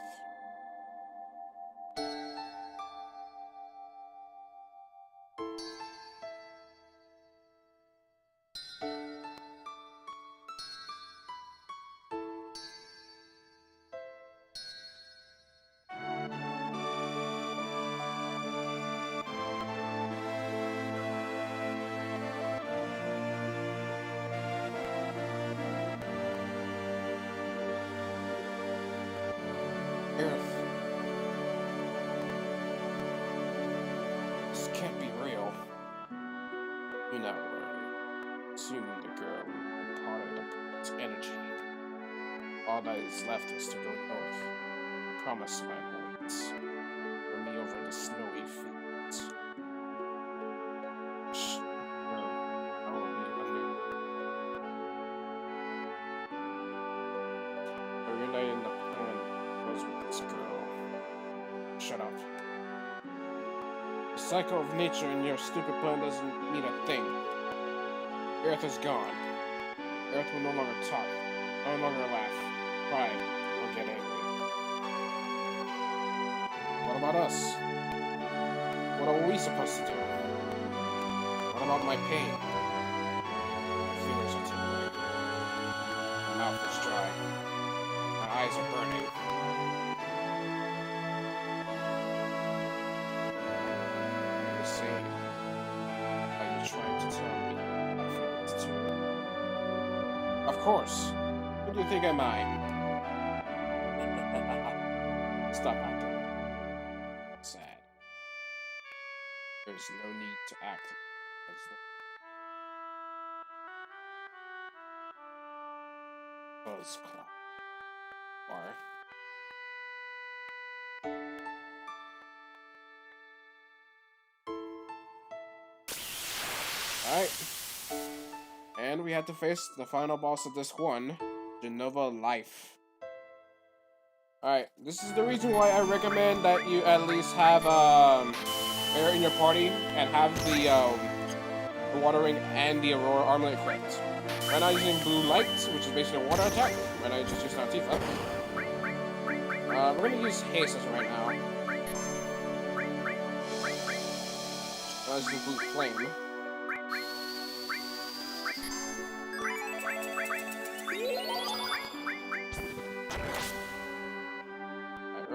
Aerith. This can't be real. Do not worry. Soon the girl will be part of its energy. All that is left is to go north. I promise my holiness. Bring me over the snowy fields. Shh. I will be under. Reuniting the plan was with this girl. Shut up. The cycle of nature in your stupid plan doesn't mean a thing. Aerith is gone. Aerith will no longer talk, no longer laugh, cry, or get angry. What about us? What are we supposed to do? What about my pain? My fingers are tingling. My mouth is dry. My eyes are burning. What are you saying? Are you trying to tell me my feelings too? Of course. Who do you think am I? Stop acting sad. There's no need to act as the Buzz Clock. Alright. And we had to face the final boss of this one, Jenova Life. Alright, this is the reason why I recommend that you at least have air in your party and have the watering and the Aurora armlet equipped. Right now using Blue Light, which is basically a water attack. Right now you just use Tifa. We're gonna use Haste as right now. Using Blue Flame.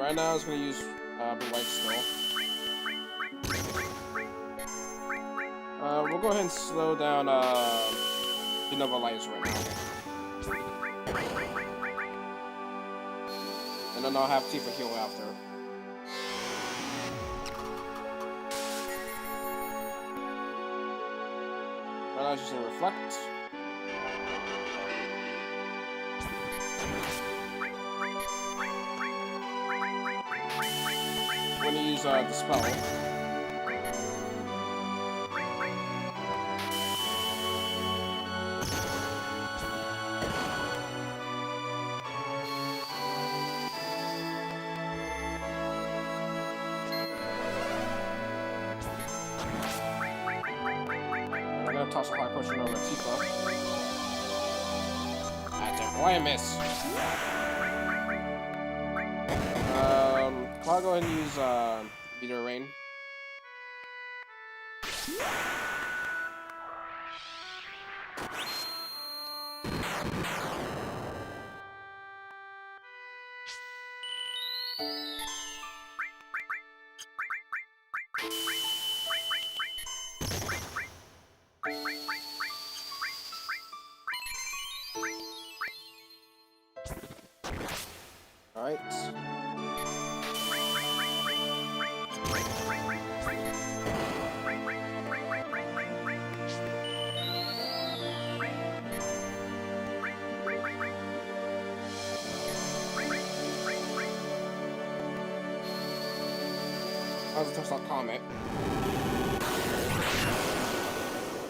right now, it's gonna use blue light still. We'll go ahead and slow down the Nova lights right now. And then I'll have Tifa heal after. Right now, she's gonna reflect. We're gonna use Dispel. Toss a high potion over Tifa. Why I miss? I'll go ahead and use Meteor Rain. Alright. That was a touchdown comet.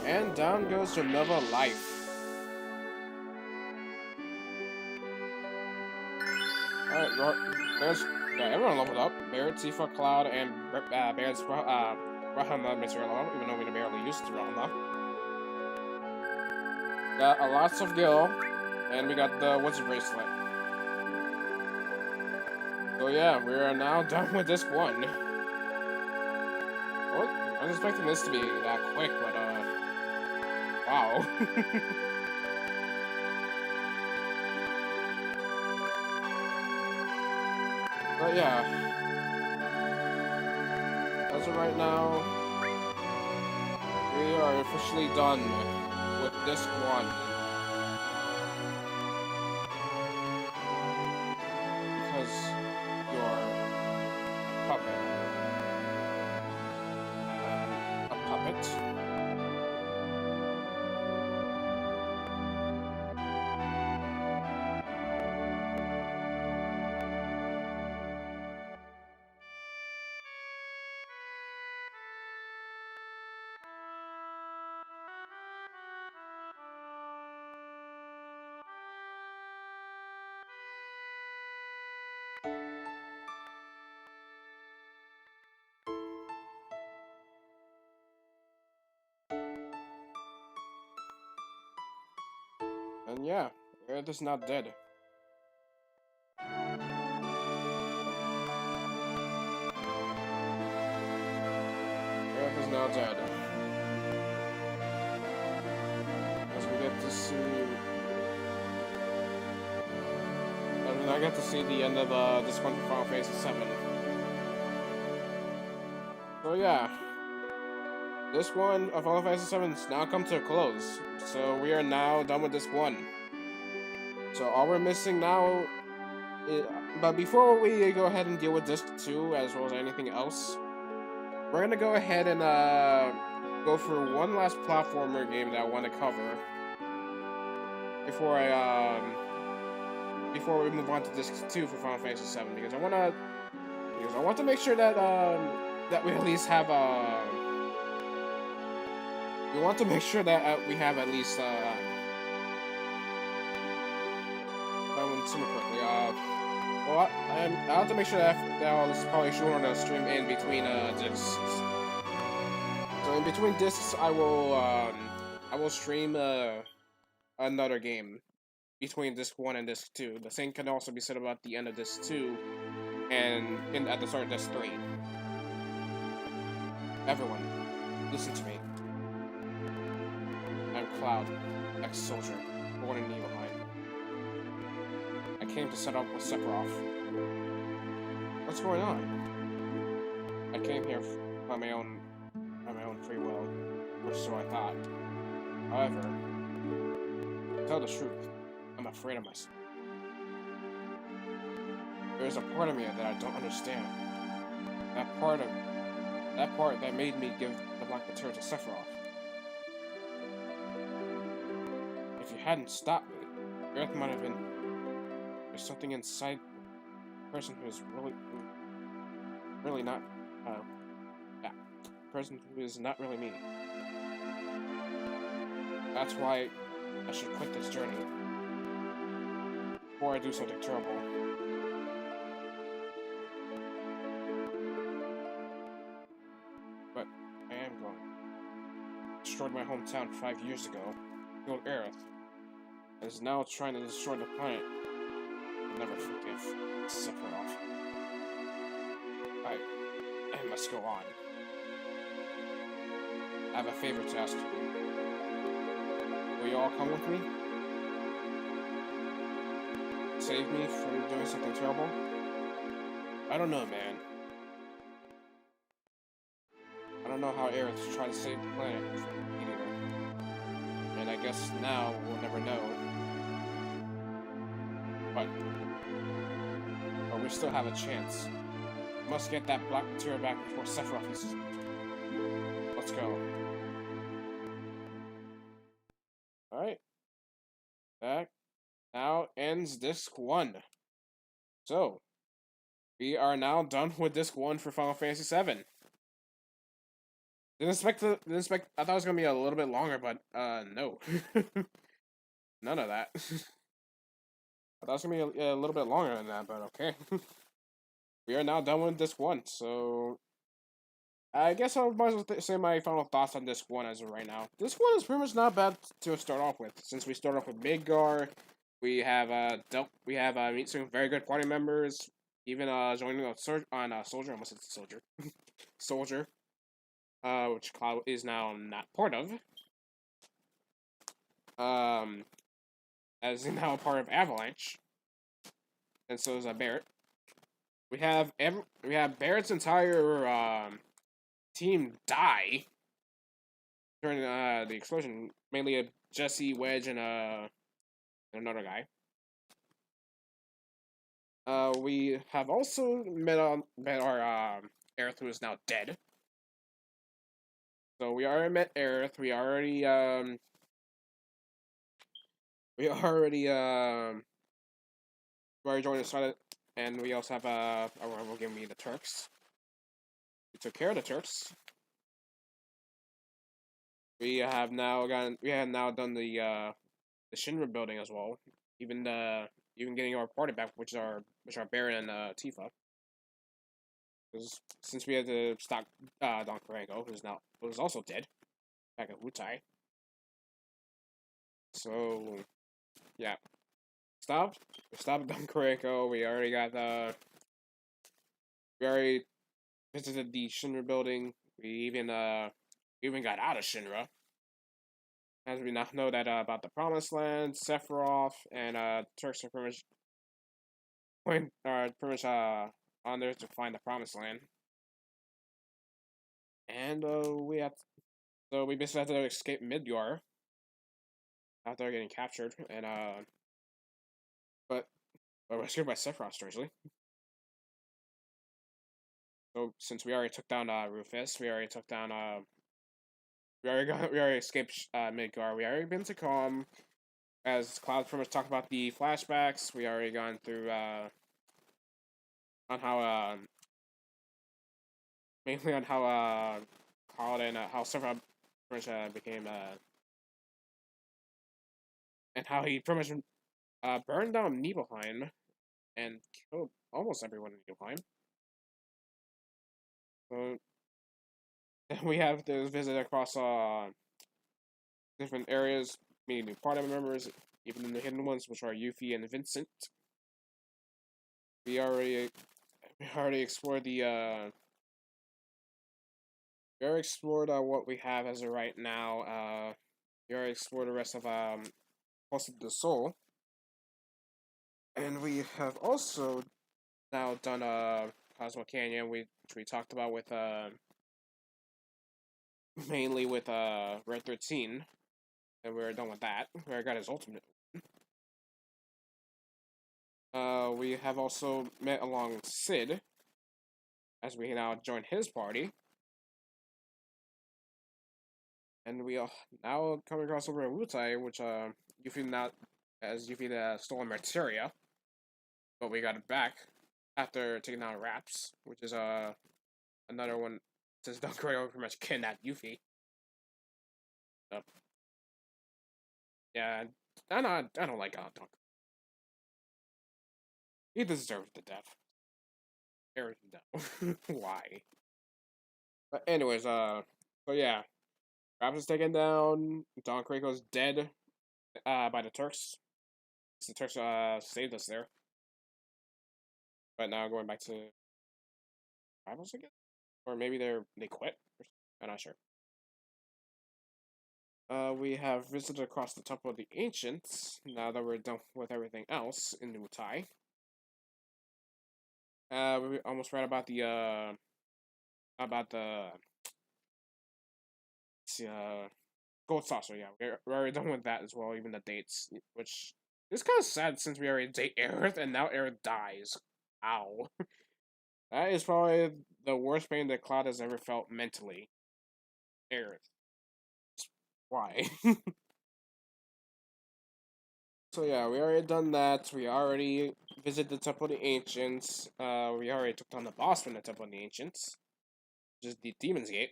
And down goes another life. Alright, there's everyone leveled up. Barret, Tifa, Cloud, and Barret's Rahama material, even though we barely used the Rahama. Got a lots of Gil, and we got the Wizard Bracelet. So yeah, we are now done with this one. I was expecting this to be that quick, but wow. But yeah, as of right now, we are officially done with this one. Because you're a puppet. A puppet. And yeah, Aerith is not dead. Aerith is now dead. As we get to see... And I get to see the end of this one for Final Fantasy 7. So yeah. This one of Final Fantasy 7 has now come to a close. So we are now done with this one. So all we're missing now is, but before we go ahead and deal with Disc 2 as well as anything else, we're gonna go ahead and go for one last platformer game that I want to cover before we move on to Disc 2 for Final Fantasy 7, because I want to make sure that that we at least have we want to make sure that we have at least quickly. Well, I have to make sure that I'll probably show on the stream in between discs. So in between discs, I will stream another game between disc 1 and disc 2. The same can also be said about the end of disc 2 and at the start of disc 3. Everyone, listen to me. I'm Cloud, ex-soldier, born in Nibelheim. I came to set up with Sephiroth. What's going on? I came here by my own free will, or so I thought. However, to tell the truth, I'm afraid of myself. There's a part of me that I don't understand. That part that made me give the black material to Sephiroth. If you hadn't stopped me, Aerith might have been. There's something inside the person who is really not. Yeah, person who is not really me. That's why I should quit this journey before I do something terrible. But I am going. Destroyed my hometown 5 years ago. Killed Aerith. And is now trying to destroy the planet. I'll never forgive Sephiroth. I must go on. I have a favor to ask you. Will you all come with me? Save me from doing something terrible? I don't know, man. I don't know how Aerith tried to save the planet from eating her. And I guess now we'll never know. But we still have a chance. We must get that black material back before Sephiroth uses it. Let's go. Alright. That now ends Disc 1. So, we are now done with Disc 1 for Final Fantasy VII. Didn't expect, I thought it was going to be a little bit longer, but, no. None of that. I thought it was going to be a little bit longer than that, but okay. We are now done with Disc 1, so I guess I might as well say my final thoughts on Disc 1 as of right now. Disc 1 is pretty much not bad to start off with, since we start off with Midgar. We have meet some very good party members, even joining a soldier. Almost it's a soldier, soldier, which Cloud is now not part of. As now a part of Avalanche, and so is Barrett. We have Barrett's entire team die during the explosion. Mainly Jesse, Wedge, and another guy. We have also met our Aerith, who is now dead. So we already met Aerith. We already joined the side, and we also have a rival giving me the Turks. We took care of the Turks. We have now done the Shinra building as well. Even getting our party back, which are Baron and Tifa. Because since we had to stop Don Corrego, who's also dead, back at Wutai. So yeah, we stopped Don Corrego. We already visited the Shinra building. We even got out of Shinra. As we now know that about the Promised Land, Sephiroth, and Turks are pretty much on there to find the Promised Land. And we basically had to escape Midgar after getting captured, and but rescued by Sephiroth, strangely. So since we already took down Rufus, we already escaped Midgar. We already been to Calm. As Cloud pretty much talked about the flashbacks, we already gone through on how mainly on how Cloud and how Sephiroth pretty much became and how he pretty much burned down Nibelheim and killed almost everyone in Nibelheim. So then we have to visit across different areas, meeting new party members, even in the hidden ones, which are Yuffie and Vincent. We already explored what we have as of right now. We already explored the rest of Pulse of the Soul, and we have also now done Cosmo Canyon, which we talked about with mainly with Red 13, and we're done with that. Where I got his ultimate. We have also met along Sid, as we now join his party. And we are now coming across over a Wutai, which Yuffie now as Yuffie stolen materia, but we got it back after taking down Raps, which is another one since Don Corneo pretty much kidnapped Yuffie. Yeah, I don't like Don. He deserved the death. Aerith, no. Why? But anyways, so yeah, Raps is taken down. Don Krako's dead by the Turks. The Turks saved us there. But now going back to rivals again? Or maybe they quit? I'm not sure. We have visited across the Temple of the Ancients, now that we're done with everything else in Wutai. We almost read about the see, Gold Saucer, yeah. We're already done with that as well, even the dates, which is kind of sad since we already date Aerith, and now Aerith dies. Ow. That is probably the worst pain that Cloud has ever felt mentally. Aerith. Why? So yeah, we already done that. We already visited the Temple of the Ancients. We already took down the boss from the Temple of the Ancients, which is the Demon's Gate.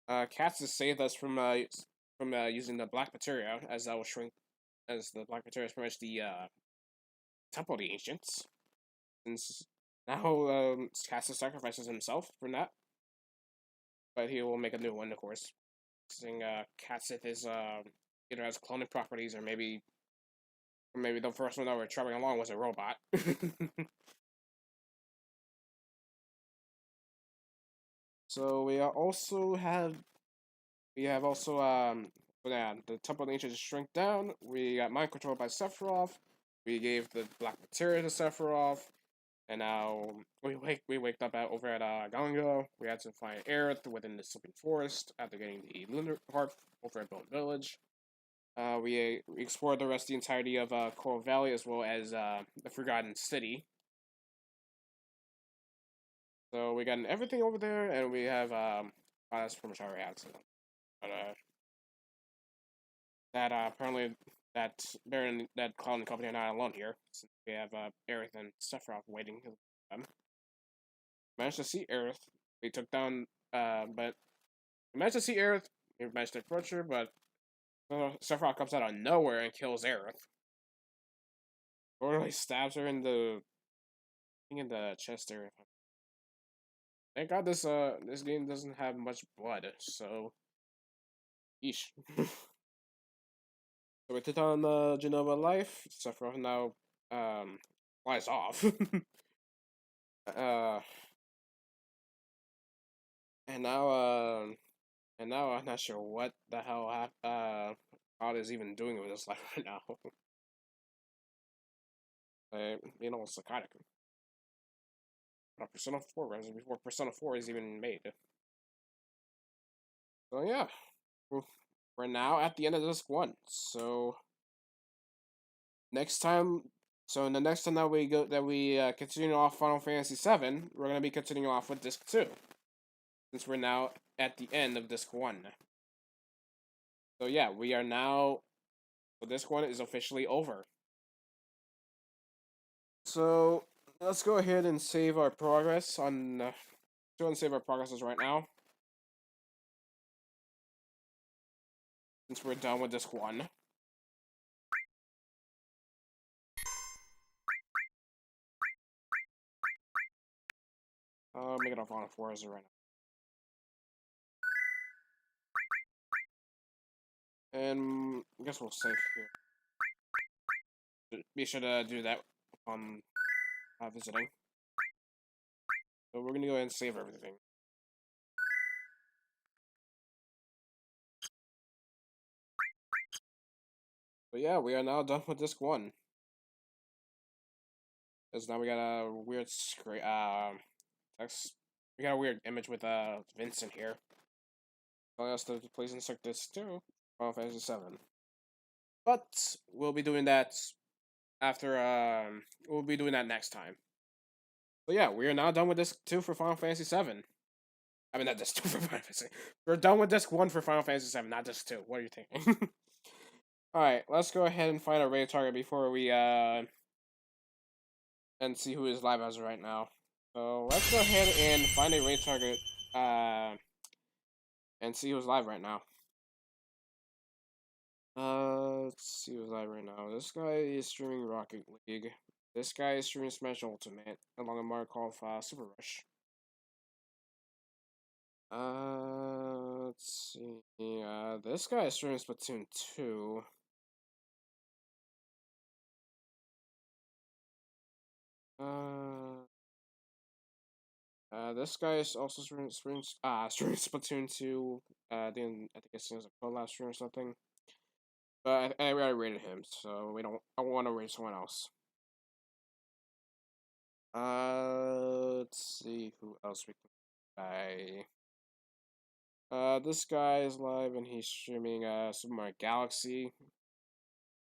Cats has saved us from using the Black Materia, as that will shrink, as the Black Materia is pretty much the Temple of the Ancients. Since now Cats sacrifices himself from that, but he will make a new one, of course. Since Catsith is either has cloning properties or maybe the first one that we're traveling along was a robot. So we have also yeah, the Temple of Nature just shrink down. We got mind controlled by Sephiroth. We gave the Black Materia to Sephiroth, and now we waked up over at Ganga. We had to find Aerith within the Sleeping Forest after getting the Lunar Harp over at Bone Village. We explored the rest of the entirety of Coral Valley as well as the Forgotten City. So we got everything over there, and we have that's pretty much all we have. So, but that apparently that Baron that Cloud and Company are not alone here. Since we have Aerith and Sephiroth waiting for them. Managed to see Aerith. We took down, but we managed to see Aerith. We managed to approach her, but Sephiroth comes out of nowhere and kills Aerith. Totally stabs her in the chest area. Thank God this game doesn't have much blood, so yeesh. So we took on Genova Life. Sephiroth now flies off. uh, and now I'm not sure what the hell God is even doing with his life right now. Psychotic. Persona 4 runs before Persona 4 is even made. So yeah, we're now at the end of disc 1. So next time, in the next time that we continue off Final Fantasy 7, we're gonna be continuing off with disc 2, since we're now at the end of disc 1. So yeah, we are now. So disc 1 is officially over. So let's go ahead and save our progress on. Go and save our progresses right now, since we're done with disc 1. Make it off on 4 as right now. And I guess we'll save here. Be sure to do that upon visiting. So we're gonna go ahead and save everything. But yeah, we are now done with disc 1. Because now we got a weird screen. Text. We got a weird image with Vincent here. Telling us to please insert this too. Final Fantasy 7. But we'll be doing that after. We'll be doing that next time. So yeah, we are now done with disc 2 for Final Fantasy 7. I mean, not disc 2 for Final Fantasy. We're done with disc 1 for Final Fantasy 7, not disc 2. What are you thinking? Alright, let's go ahead and find a raid target before we and see who is live as of right now. So let's go ahead and find a raid target and see who's live right now. Let's see who's live right now. This guy is streaming Rocket League. This guy is streaming Smash Ultimate along a mark called Super Rush. Let's see. This guy is streaming Splatoon 2. This guy is also streaming Splatoon 2. I think it's a collab stream or something. But I already rated him, so I want to rate someone else. Let's see who else we can buy. This guy is live and he's streaming Super Mario Galaxy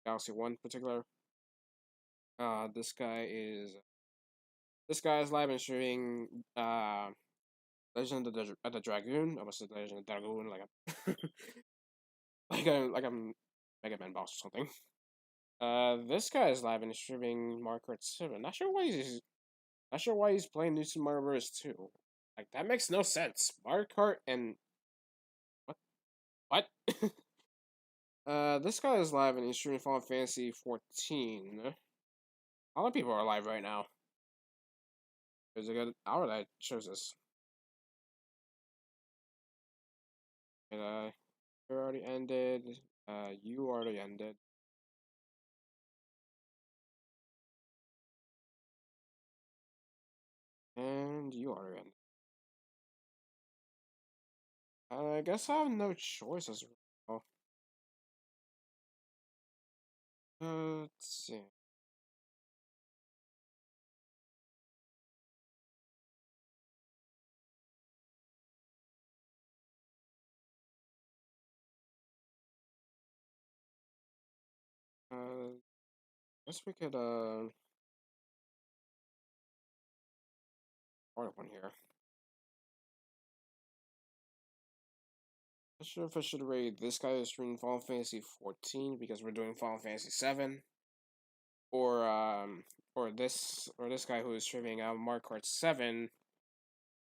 1 in particular. This guy is live and streaming Legend of the Dragoon. I almost said Legend of the Dragoon like I'm Mega Man boss or something. This guy is live and streaming Mario Kart 7. Not sure why he's playing New Super Mario Bros. 2. Like that makes no sense. Mario Kart and what? This guy is live and he's streaming Final Fantasy 14. A lot of people are live right now. There's a good hour that shows us. And you already ended. You already ended. And you already ended. I guess I have no choice as well. Let's see. Guess we could order one here. Not sure if I should rate this guy who's streaming Final Fantasy 14 because we're doing Final Fantasy 7, or this guy who is streaming Mario Kart 7.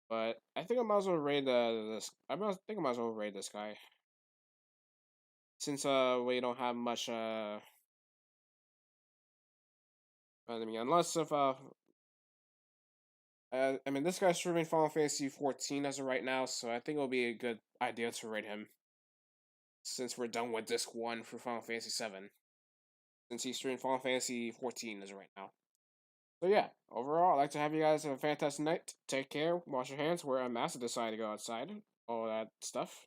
But I think I might as well raid this. I think I might as well raid this guy since we don't have much I mean, unless if I mean, this guy's streaming Final Fantasy 14 as of right now, so I think it'll be a good idea to rate him. Since we're done with disc 1 for Final Fantasy 7. Since he's streaming Final Fantasy 14 as of right now. So yeah, overall, I'd like to have you guys have a fantastic night. Take care, wash your hands, wear a mask if you decide to go outside, all that stuff.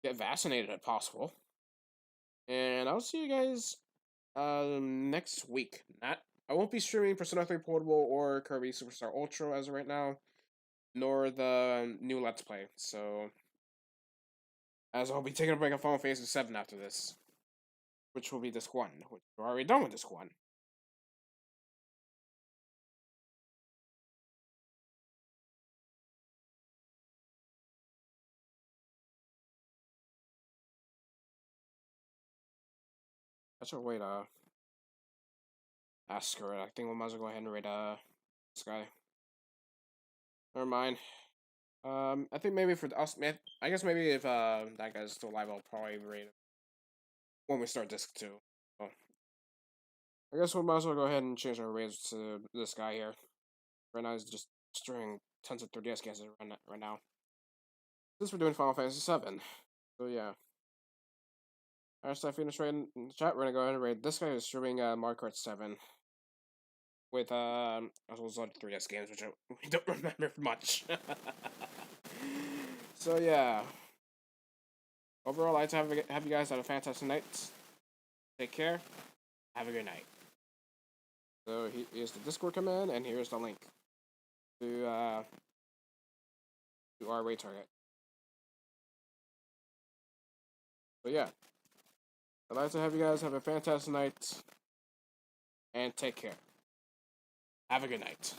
Get vaccinated if possible. And I'll see you guys next week. I won't be streaming Persona 3 Portable or Kirby Superstar Ultra as of right now, nor the new Let's Play. So, as I'll be taking a break on Final Fantasy 7 after this, which will be disc 1, which we're already done with disc 1. That's a way to ask her. I think we might as well go ahead and rate this guy. Never mind. I think maybe for us, I guess maybe if that guy's still alive, I'll probably rate it when we start disc 2. So, I guess we might as well go ahead and change our rates to this guy here. Right now he's just destroying tons of 3DS games right now. Since we're doing Final Fantasy 7. So yeah. Alright, so I finished rating in the chat. We're gonna go ahead and rate this guy who's streaming Mario Kart 7. With as well as other 3DS games, which we don't remember much. So yeah. Overall, I'd like to have you guys have a fantastic night. Take care. Have a good night. So here's the Discord command, and here's the link to our raid target. So yeah, I'd like to have you guys have a fantastic night, and take care. Have a good night.